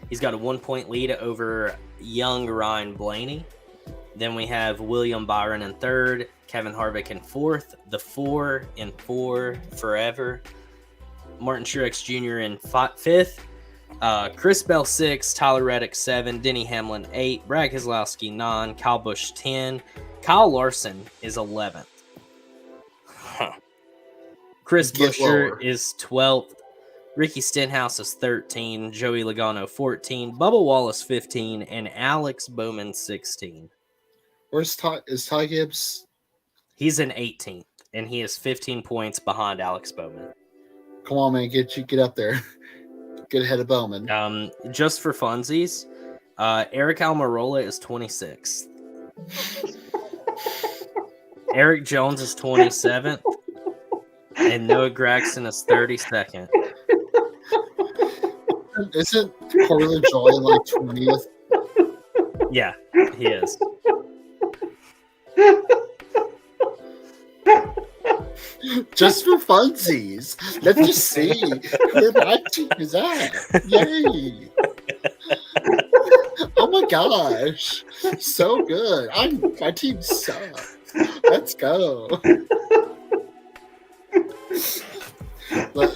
He's got a 1 point lead over young Ryan Blaney. Then we have William Byron in 3rd, Kevin Harvick in 4th, the 4 in 4 forever. Martin Truex Jr. in 5th. Chris Bell 6, Tyler Reddick 7, Denny Hamlin 8, Brad Keselowski 9, Kyle Busch 10, Kyle Larson is 11th. Chris Buescher is 12th, Ricky Stenhouse is 13, Joey Logano 14, Bubba Wallace 15, and Alex Bowman 16. Where's Ty Gibbs? He's in 18th, and he is 15 points behind Alex Bowman. Come on, man, get up there. Get ahead of Bowman. Just for funsies, Eric Almirola is 26th. Eric Jones is 27th. And Noah Gragson is 32nd. Isn't Corley Joy like 20th? Yeah, he is. Just for funsies. Let's just see where my team is at. Yay. Oh my gosh. So good. My team sucks. Let's go.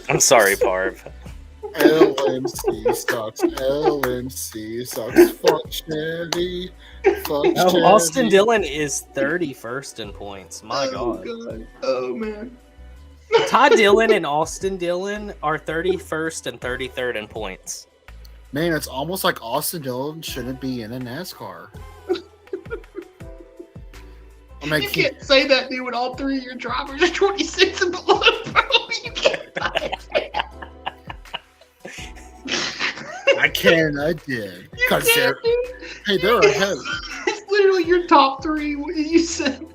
I'm sorry, Parv. LMC sucks. LMC sucks. Fuck Chevy. Fuck Chevy. Austin Dillon is 31st in points. My God. Oh, man. Todd Dillon and Austin Dillon are 31st and 33rd in points. Man, it's almost like Austin Dillon shouldn't be in a NASCAR. I mean, You can't say that, dude, when all three of your drivers are 26 and below, bro. You can't say that. I can, I did. You Because can't, dude. hey, they're ahead. It's literally your top three. What you said?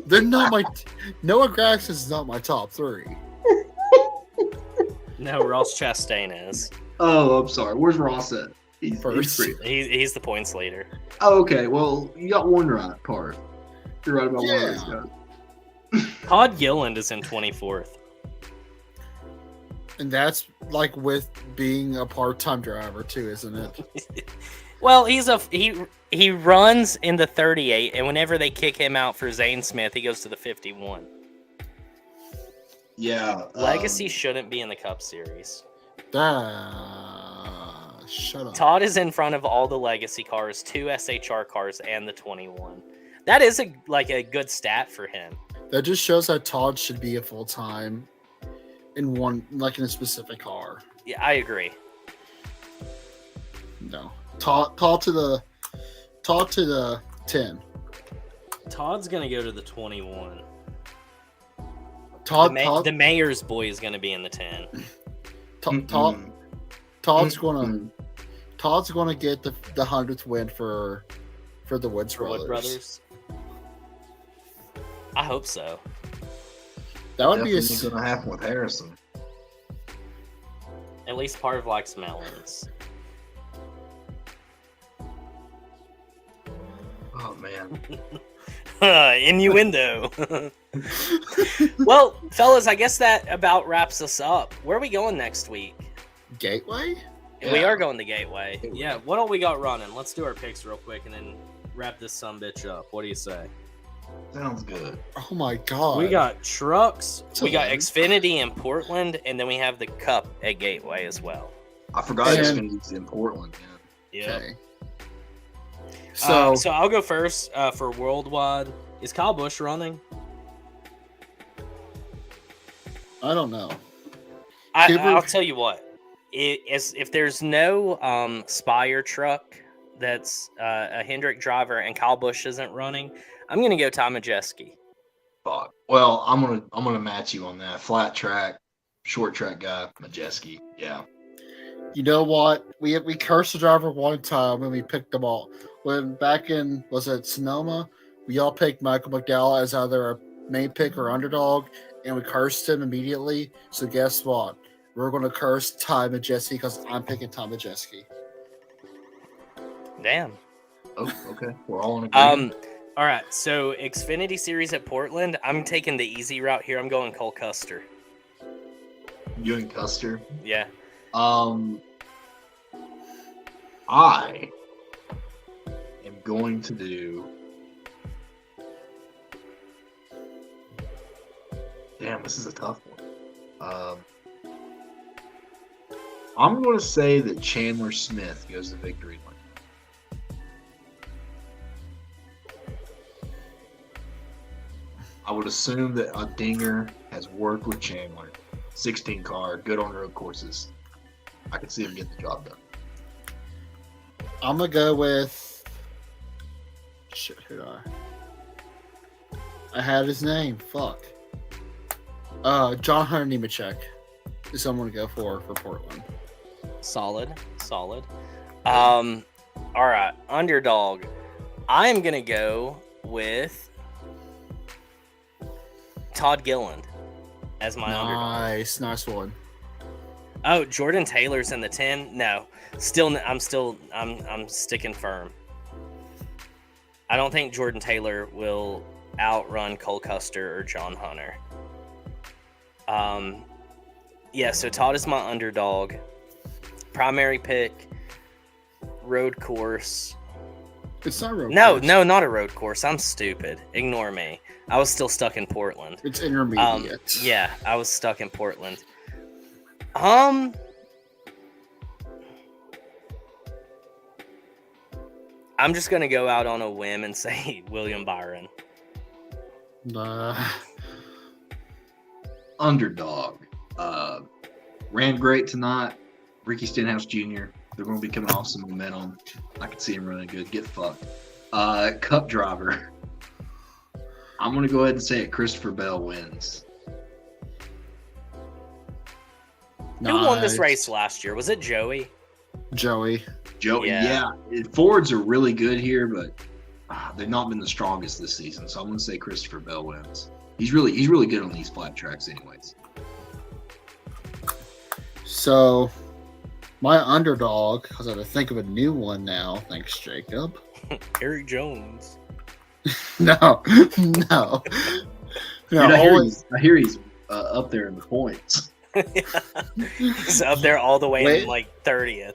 They're not my. Noah Gragson's not my top three. No, Ross Chastain is. Oh, I'm sorry. Where's Ross at? He's First. He's the points leader. Oh, okay. Well, you got one right, part. You're right about one of Yeah. those guys. Todd Gilliland is in 24th. And that's like with being a part-time driver too, isn't it? Well, he runs in the 38, and whenever they kick him out for Zane Smith, he goes to the 51. Yeah. Legacy shouldn't be in the Cup Series. Shut up. Todd is in front of all the Legacy cars, 2 SHR cars, and the 21. That is a good stat for him. That just shows that Todd should be a full-time in a specific car. Yeah, I agree. No. Todd to the 10. Todd's gonna go to the 21. Todd, The mayor's boy is gonna be in the 10. Todd's gonna get the 100th win for the Woods Brothers. I hope so. That would be Definitely going to happen with Harrison. At least Parv likes melons. Oh, man. Innuendo. Well, fellas, I guess that about wraps us up. Where are we going next week? Gateway. We are going to Gateway. Yeah, what all we got running? Let's do our picks real quick and then wrap this sumbitch up. What do you say? Sounds good. Oh my god. We got trucks, we got Xfinity in Portland, and then we have the Cup at Gateway as well. I forgot Xfinity's in Portland. Yeah. Okay. So I'll go first for Worldwide. Is Kyle Busch running? I don't know. I'll tell you what. If there's no Spire truck that's a Hendrick driver and Kyle Busch isn't running, I'm gonna go Tom Majeski. Fuck. Well, I'm gonna match you on that. Flat track, short track guy, Majeski. Yeah. You know what? We cursed the driver one time when we picked them all. When back in was it Sonoma, we all picked Michael McDowell as either our main pick or underdog, and we cursed him immediately. So guess what? We're gonna curse Ty Majeski because I'm picking Tom Majeski. Damn. Oh, okay. We're all in agreement. All right. So Xfinity Series at Portland. I'm taking the easy route here. I'm going Cole Custer. You and Custer. Yeah. I am going to do. Damn, this is a tough one. I'm going to say that Chandler Smith goes to victory lane. I would assume that a Dinger has worked with Chandler. 16 car, good on road courses. I can see him get the job done. I'm gonna go with who do I had his name. Fuck. John Hunter Nemechek is someone to go for Portland. Solid. All right, underdog. I am gonna go with Todd Gilliland as my underdog. Nice one. Oh, Jordan Taylor's in the 10. No, I'm sticking firm. I don't think Jordan Taylor will outrun Cole Custer or John Hunter. Yeah, so Todd is my underdog. Primary pick, road course. It's not road No, course. no, not a road course. I'm stupid. Ignore me. I was still stuck in Portland. It's intermediate. Yeah, I was stuck in Portland. I'm just gonna go out on a whim and say William Byron. Underdog. Ran great tonight. Ricky Stenhouse Jr. They're going to be coming off some momentum. I can see him running good. Get fucked. Cup driver. I'm going to go ahead and say it. Christopher Bell wins. Who won this race last year? Was it Joey? Joey. Yeah. Fords are really good here, but they've not been the strongest this season. So I'm going to say Christopher Bell wins. He's really good on these flat tracks anyways. So, my underdog, because I have to think of a new one now. Thanks, Jacob. Eric Jones. No. Dude, I hear he's up there in the points. He's up there all the way in like 30th.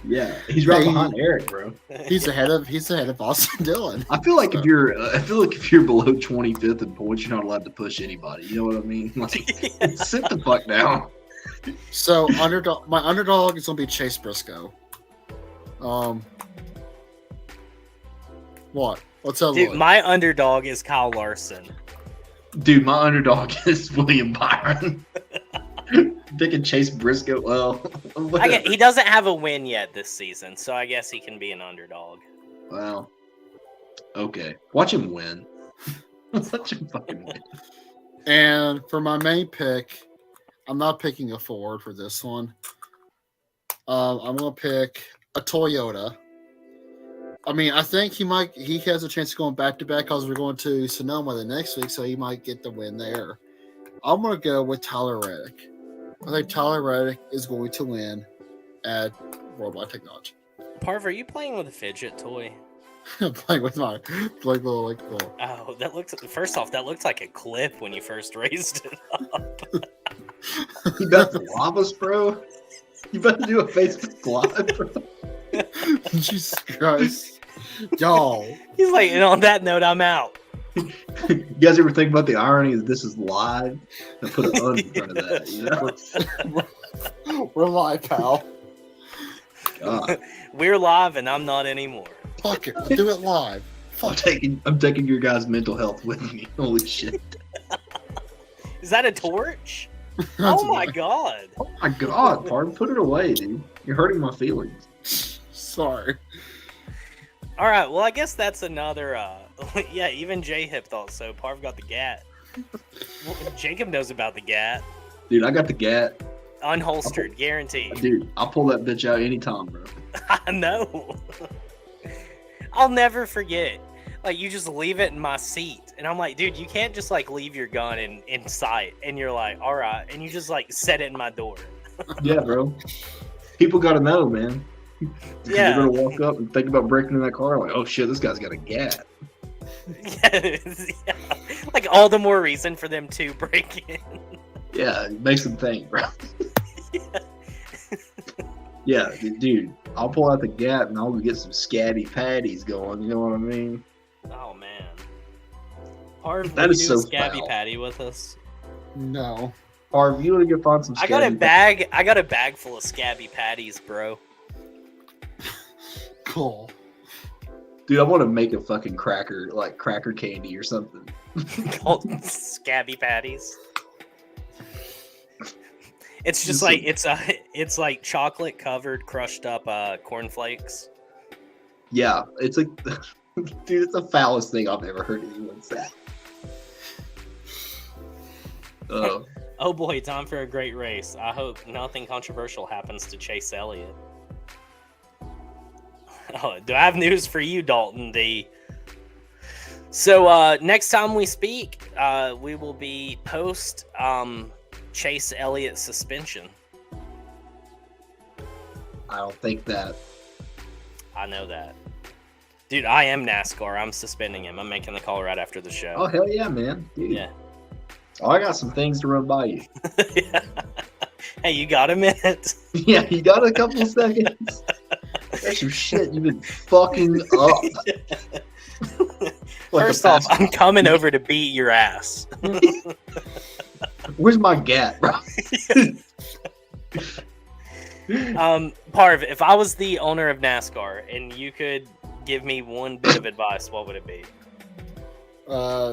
Yeah, he's right behind Eric, bro. He's ahead of Austin Dillon. I feel like if you're below 25th in points, you're not allowed to push anybody. You know what I mean? Like, sit the fuck down. So my underdog is gonna be Chase Briscoe. What? What's up, Dude, my underdog is Kyle Larson. Dude, my underdog is William Byron. Thinking Chase Briscoe. Well, he doesn't have a win yet this season, so I guess he can be an underdog. Well, okay. Watch him win. Watch him fucking win. And for my main pick, I'm not picking a Ford for this one. I'm gonna pick a Toyota. I mean, I think he has a chance of going back to back because we're going to Sonoma the next week, so he might get the win there. I'm gonna go with Tyler Reddick. I think Tyler Reddick is going to win at Worldwide Technology. Parv, are you playing with a fidget toy? I'm playing with my little. Oh, that looks like a clip when you first raised it up. You about to lob us, bro? You about to do a Facebook Live, bro? Jesus Christ. Y'all. He's like, and on that note, I'm out. You guys ever think about the irony of this is live? And put an un in front of that, you know? We're live, pal. God. We're live and I'm not anymore. Fuck it. Do it live. Fuck. I'm taking your guys' mental health with me. Holy shit. Is that a torch? Oh my god. Oh my god, Pardon. Put it away, dude. You're hurting my feelings. Sorry. All right, well, I guess that's another. Yeah, even J-Hip thought so. Parv got the GAT. Well, Jacob knows about the GAT. Dude, I got the GAT. Unholstered, guaranteed. Dude, I'll pull that bitch out anytime, bro. I know. I'll never forget. Like, you just leave it in my seat. And I'm like, dude, you can't just, like, leave your gun in sight. And you're like, all right. And you just, like, set it in my door. Yeah, bro. People got to know, man. Yeah. They're going to walk up and think about breaking in that car. Like, oh, shit, this guy's got a GAT. Yeah. Like, all the more reason for them to break in. Yeah, it makes them think, bro. Yeah. Yeah, dude, I'll pull out the GAT and I'll get some scabby patties going. You know what I mean? Oh, man. Harv, That will is you do so a Scabby foul. Patty with us? No. Harv, you want to go find some I scabby got a bag full of Scabby Patties, bro. Cool. Dude, I want to make a fucking cracker, like cracker candy or something. Called Scabby Patties. It's just like it's like chocolate covered crushed up cornflakes. Yeah, it's like, dude, it's the foulest thing I've ever heard anyone say. Oh boy, time for a great race. I hope nothing controversial happens to Chase Elliott. Oh, do I have news for you, Dalton D? So next time we speak, we will be post Chase Elliott suspension. I don't think that. I know that. Dude, I am NASCAR. I'm suspending him. I'm making the call right after the show. Oh, hell yeah, man. Dude. Yeah. Oh, I got some things to run by you. Hey, you got a minute? Yeah, you got a couple of seconds. There's some shit you've been fucking up. First off, I'm coming over to beat your ass. Where's my gat, bro? Parv, if I was the owner of NASCAR and you could give me one bit of advice, what would it be?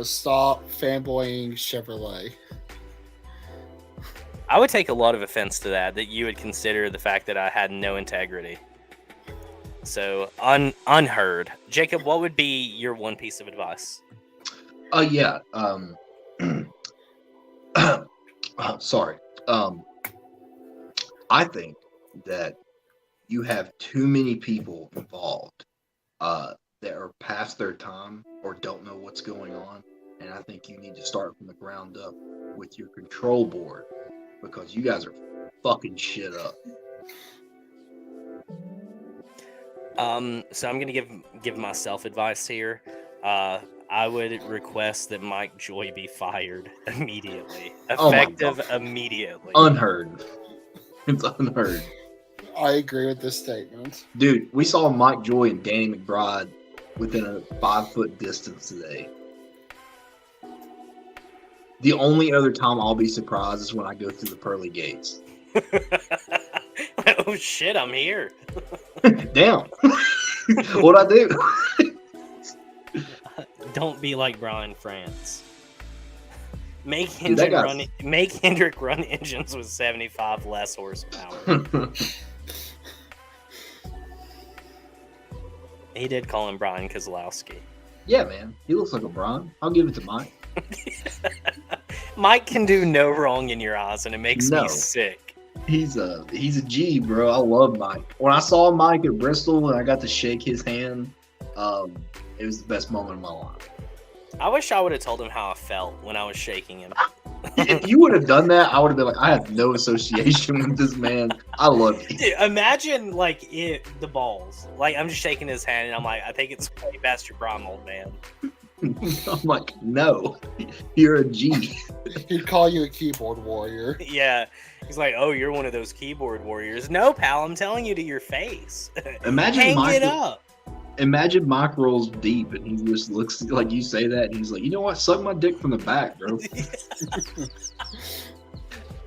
Stop fanboying Chevrolet. I would take a lot of offense to that you would consider the fact that I had no integrity. So, unheard. Jacob, what would be your one piece of advice? Yeah. Sorry. I think that you have too many people involved that are past their time or don't know what's going on. And I think you need to start from the ground up with your control board because you guys are fucking shit up. So I'm gonna give myself advice here. I would request that Mike Joy be fired immediately, effective immediately. Unheard. It's unheard. I agree with this statement. Dude, we saw Mike Joy and Danny McBride within a 5-foot distance today. The only other time I'll be surprised is when I go through the pearly gates. Oh shit, I'm here. Damn. What'd I do? Don't be like Brian France. Make Hendrick run engines with 75 less horsepower. He did call him Brian Kozlowski. Yeah, man. He looks like a Brian. I'll give it to Mike. Mike can do no wrong in your eyes, and it makes me sick. He's a G, bro. I love Mike. When I saw Mike at Bristol and I got to shake his hand, it was the best moment of my life. I wish I would have told him how I felt when I was shaking him. If you would have done that, I would have been like, I have no association with this man. I love you. Dude, imagine the balls. Like I'm just shaking his hand, and I'm like, I think it's way past your prime, old man. I'm like, no, you're a G. He'd call you a keyboard warrior. Yeah. He's like, oh, you're one of those keyboard warriors. No, pal, I'm telling you to your face. Imagine Hang Mike, it up. Imagine Mike rolls deep and he just looks like you say that and he's like, you know what? Suck my dick from the back, bro.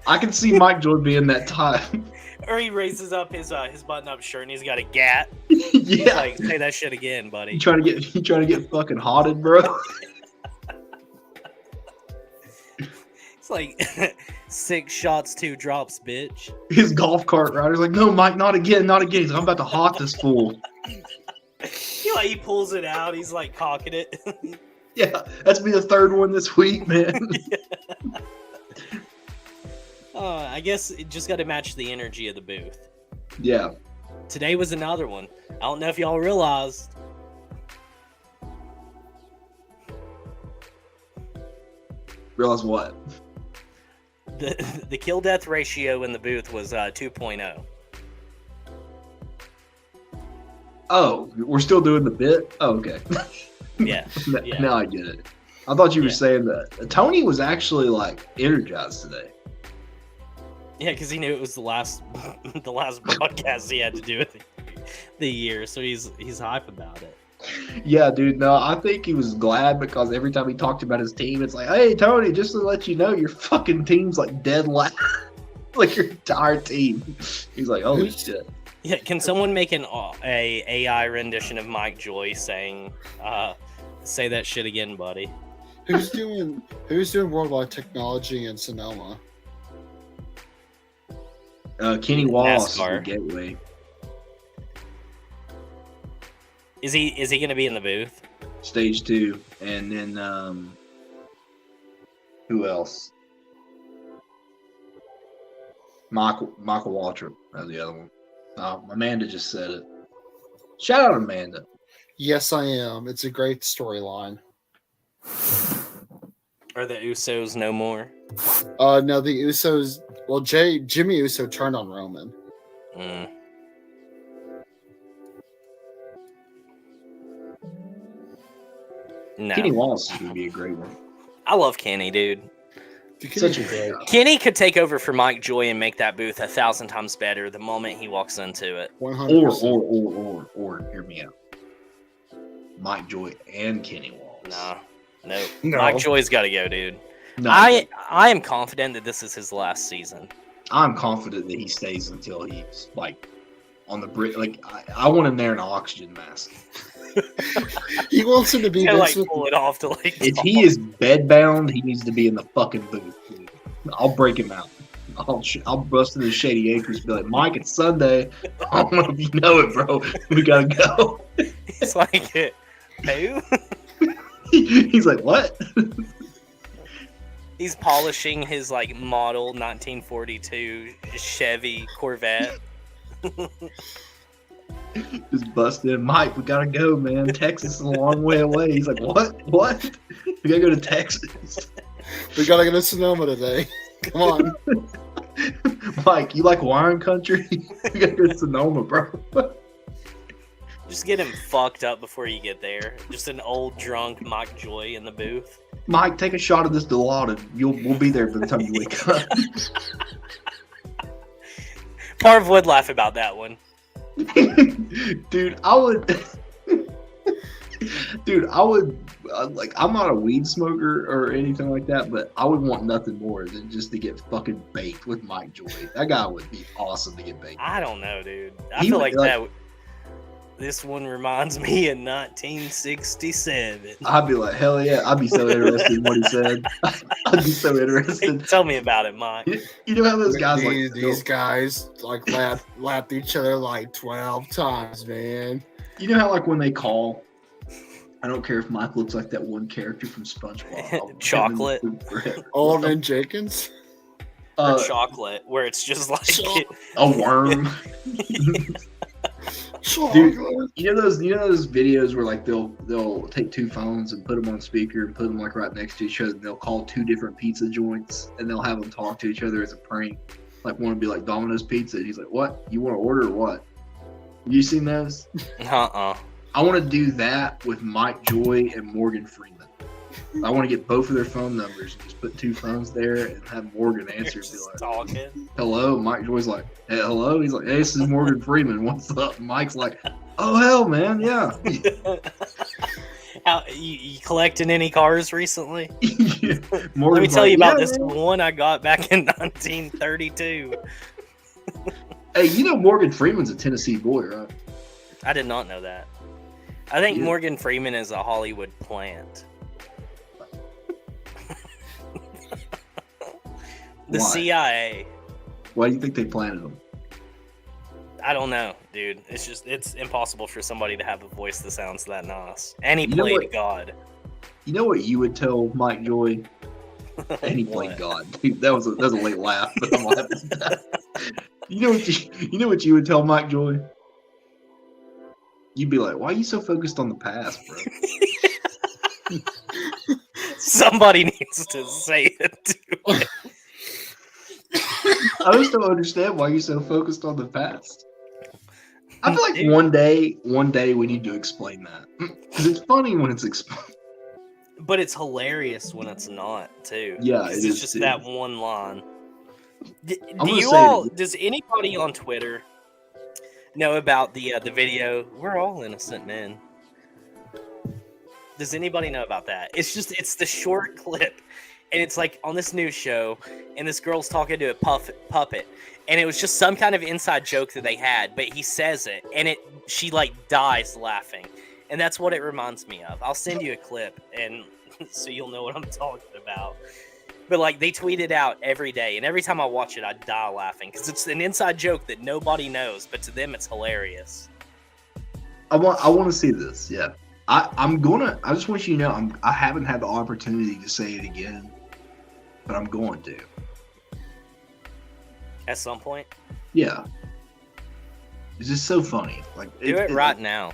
I can see Mike Joy being that time. Or he raises up his button-up shirt and he's got a gat. Yeah. He's like, say that shit again, buddy. You trying to get fucking hotted, bro? It's like 6 shots, 2 drops, bitch. His golf cart rider's like, no, Mike, not again, not again. He's like, I'm about to hot this fool. He pulls it out. He's like cocking it. Yeah, that's be the 3rd one this week, man. I guess it just got to match the energy of the booth. Yeah. Today was another one. I don't know if y'all realized. Realize what? The kill death ratio in the booth was 2.0. Oh, we're still doing the bit? Oh, okay. Yeah. Now I get it. I thought you were saying that Tony was actually like energized today. Yeah, because he knew it was the last broadcast he had to do with the year, so he's hype about it. Yeah, dude. No, I think he was glad because every time he talked about his team, it's like, hey, Tony, just to let you know, your fucking team's like dead last. Like your entire team. He's like, holy shit. Yeah, can someone make a AI rendition of Mike Joy saying, "Say that shit again, buddy"? Who's doing worldwide technology in Sonoma? Kenny Wallace is NASCAR. the gateway. Is he going to be in the booth? Stage 2, and then who else? Michael Waltrip. That's the other one. Amanda just said it. Shout out Amanda. Yes, I am. It's a great storyline. Are the Usos no more? No, the Usos. Well, Jimmy Uso turned on Roman. Mm. No. Kenny Wallace is going to be a great one. I love Kenny, dude. Such a great. Kenny could take over for Mike Joy and make that booth 1,000 times better the moment he walks into it. 100%. Or hear me out. Mike Joy and Kenny Wallace. No. No. Mike Joy's got to go, dude. No, I am confident that this is his last season. I'm confident that he stays until he's like on the bridge. Like I want him there in an oxygen mask. He wants him to be He's gotta, Vince like, pull it off to like. If talk. he is bedbound, he needs to be in the fucking booth. Dude. I'll break him out. I'll bust into Shady Acres and be like, Mike, it's Sunday. I don't know if you know it, bro. We gotta go. It's like, who? He's like, what? He's polishing his like model 1942 Chevy Corvette. Just bust in. Mike, we gotta go, man. Texas is a long way away. He's like, what? We gotta go to Texas. We gotta go to Sonoma today. Come on. Mike, you like wine country? We gotta go to Sonoma, bro. Just get him fucked up before you get there. Just an old drunk Mike Joy in the booth. Mike, take a shot of this Dilaudid. We'll be there by the time you wake up. Parv would laugh about that one. Dude, I would. Like, I'm not a weed smoker or anything like that, but I would want nothing more than just to get fucking baked with Mike Joy. That guy would be awesome to get baked. I don't know, dude. I He feel would, like that. This one reminds me of 1967. I'd be like, hell yeah. I'd be so interested in what he said. I'd be so interested. Tell me about it, Mike. You know how those guys These guys like laughed each other like 12 times, man. You know how like when they call, I don't care if Mike looks like that one character from SpongeBob. Chocolate. Alden Jenkins. Or chocolate, where it's just like A worm. Dude, you know those videos where like they'll take two phones and put them on speaker and put them like right next to each other. And they'll call two different pizza joints and they'll have them talk to each other as a prank. Like one would be like Domino's Pizza. And he's like, "What? You want to order or what?" You seen those? I want to do that with Mike Joy and Morgan Freeman. I want to get both of their phone numbers and just put two phones there and have Morgan answer and be like, talking. "Hello." Mike Joy's like, "Hey, hello." He's like, "Hey, this is Morgan Freeman. What's up?" Mike's like, "Oh hell, man, yeah." How you collecting any cars recently? Yeah. Let me Morgan's tell like, you about "Yeah, this man." one I got back in 1932. Hey, you know Morgan Freeman's a Tennessee boy, right? I did not know that. I think Yeah. Morgan Freeman is a Hollywood plant. The Why? CIA. Why do you think they planted him? I don't know, dude. It's impossible for somebody to have a voice that sounds that nice. And he You know played what? God. You know what you would tell Mike Joy? And he played What? God. Dude, that was a late laugh, but I'm laughing at that. You know what you would tell Mike Joy? You'd be like, "Why are you so focused on the past, bro?" Somebody needs to say it to him. I just don't understand why you're so focused on the past. I feel like Dude. one day we need to explain that because it's funny when it's explained. But it's hilarious when it's not, too. Yeah, 'Cause it it's is, just too. that one line. gonna Does anybody on Twitter know about the video? We're all innocent men. Does anybody know about that? It's the short clip, and it's like on this news show, and this girl's talking to a puppet, and it was just some kind of inside joke that they had, but he says it, and she like dies laughing, and that's what it reminds me of. I'll send you a clip, and so you'll know what I'm talking about. But like they tweet it out every day, and every time I watch it, I die laughing because it's an inside joke that nobody knows, but to them it's hilarious. I want to see this. Yeah, I just want you to know I haven't had the opportunity to say it again, but I'm going to. At some point, Yeah. It's just so funny. Like Do it right now.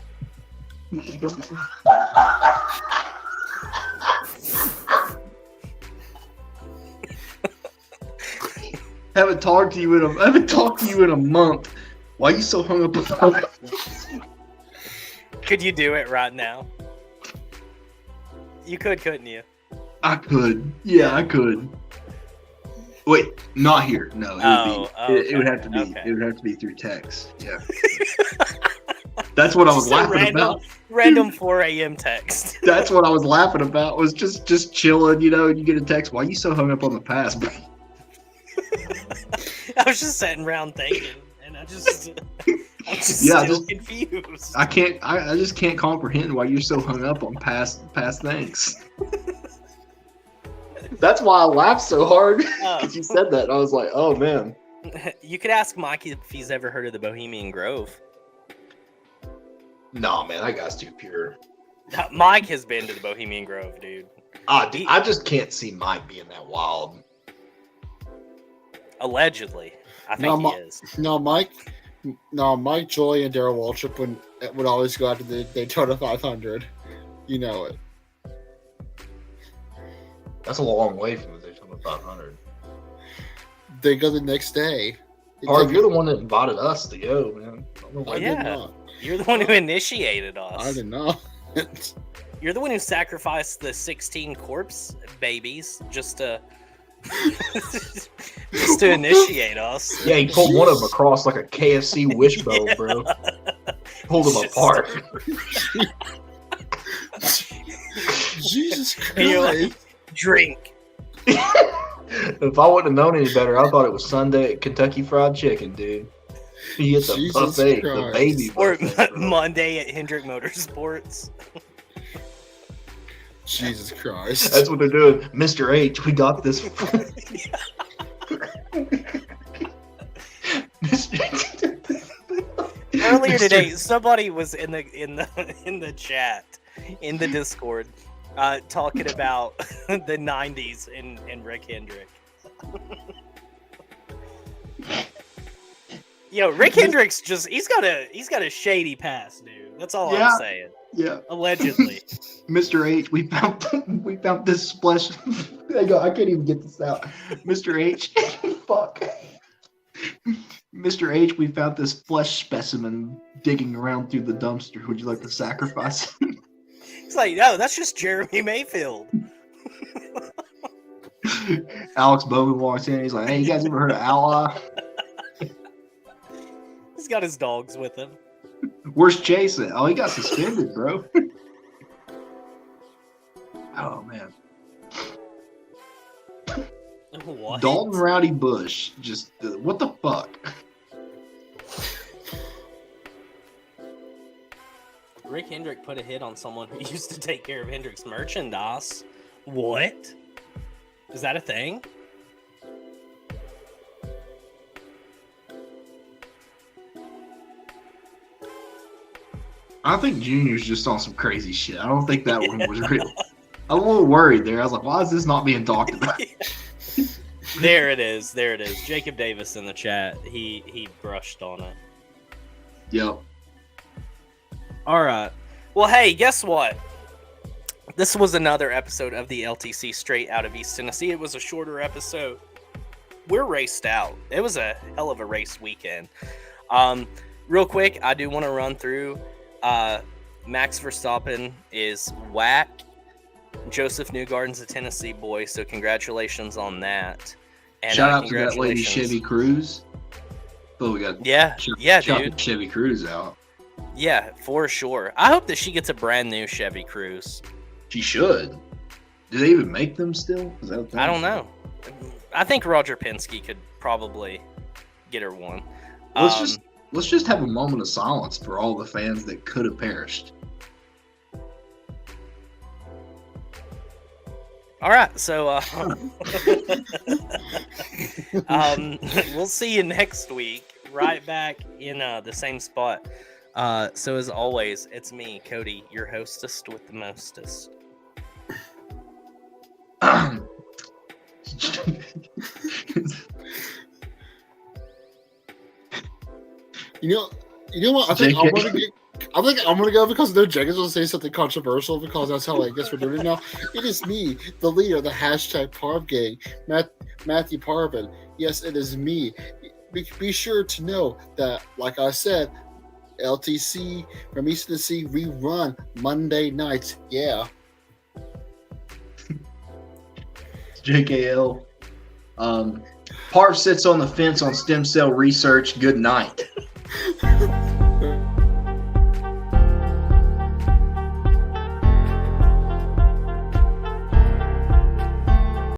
Haven't talked to you in a month. Why are you so hung up about it? Could you do it right now? You could, couldn't you? I could. Yeah, I could. Wait, not here. No, it would have to be. Okay. It would have to be through text. Yeah. That's what I was Just a laughing about. Random 4 a.m. text. That's what I was laughing about. Was just chilling. You know, you get a text. Why are you so hung up on the past, bro? I was just sitting around thinking, and I'm just still confused. I just can't comprehend why you're so hung up on past things. That's why I laughed so hard because you said that. I was like, oh man. You could ask Mike if he's ever heard of the Bohemian Grove. Nah, man, that guy's too pure. Mike has been to the Bohemian Grove, dude. I just can't see Mike being that wild. Allegedly, I think he is. No, Mike, Joy, and Darrell Waltrip would always go after the Daytona 500. You know it. That's a long way from the Daytona 500. They go the next day. Or you're the one that invited us to go, man. I did not. You're the one who initiated us. I did not. You're the one who sacrificed the 16 corpse babies just to initiate us. Yeah, he pulled one of them across like a KFC wishbone, bro. Pulled them apart. Jesus Christ. You're like, drink. If I wouldn't have known any better, I thought it was Sunday at Kentucky Fried Chicken, dude. You get the Jesus buffet, Christ. the baby Or buffet, bro. Monday at Hendrick Motorsports. Jesus Christ. That's what they're doing. Mr. H, we got this. Earlier today, somebody was in the chat, in the Discord, talking about the 90s and Rick Hendrick. Yo, Rick Hendrick's he's got a shady past, dude. That's all I'm saying. Yeah. Allegedly. Mr. H, we found this splash. I can't even get this out. Mr. H, fuck. Mr. H, we found this flesh specimen digging around through the dumpster. Would you like to sacrifice it? He's like, no, that's just Jeremy Mayfield. Alex Bowman walks in. He's like, hey, you guys ever heard of Ally? He's got his dogs with him. Where's Chase at? Oh, he got suspended, bro. Oh, man. What? Dalton Rowdy Bush. Just, what the fuck? Rick Hendrick put a hit on someone who used to take care of Hendrick's merchandise. What? Is that a thing? I think Junior's just on some crazy shit. I don't think that one was real. I'm a little worried there. I was like, why is this not being talked about? There it is. There it is. Jacob Davis in the chat. He brushed on it. Yep. All right. Well, hey, guess what? This was another episode of the LTC Straight Out of East Tennessee. It was a shorter episode. We're raced out. It was a hell of a race weekend. Real quick, I do want to run through. Max Verstappen is whack. Joseph Newgarden's a Tennessee boy, so congratulations on that. And shout out to that lady Chevy Cruz. Oh, we got shout dude. Chevy Cruz out. Yeah, for sure. I hope that she gets a brand new Chevy Cruz. She should. Do they even make them still? I don't know. I think Roger Penske could probably get her one. Let's just have a moment of silence for all the fans that could have perished. All right, so we'll see you next week, right back in the same spot. So as always, it's me, Cody, your hostess with the mostest. You You know what? I think JK. I'm gonna go because no Jenkins will say something controversial because that's how I guess we're doing it now. It is me, the leader of the hashtag Parv Gang, Matthew Parvin. Yes, it is me. Be sure to know that, like I said, LTC from East Tennessee rerun Monday nights. Yeah. JKL. Parv sits on the fence on stem cell research. Good night.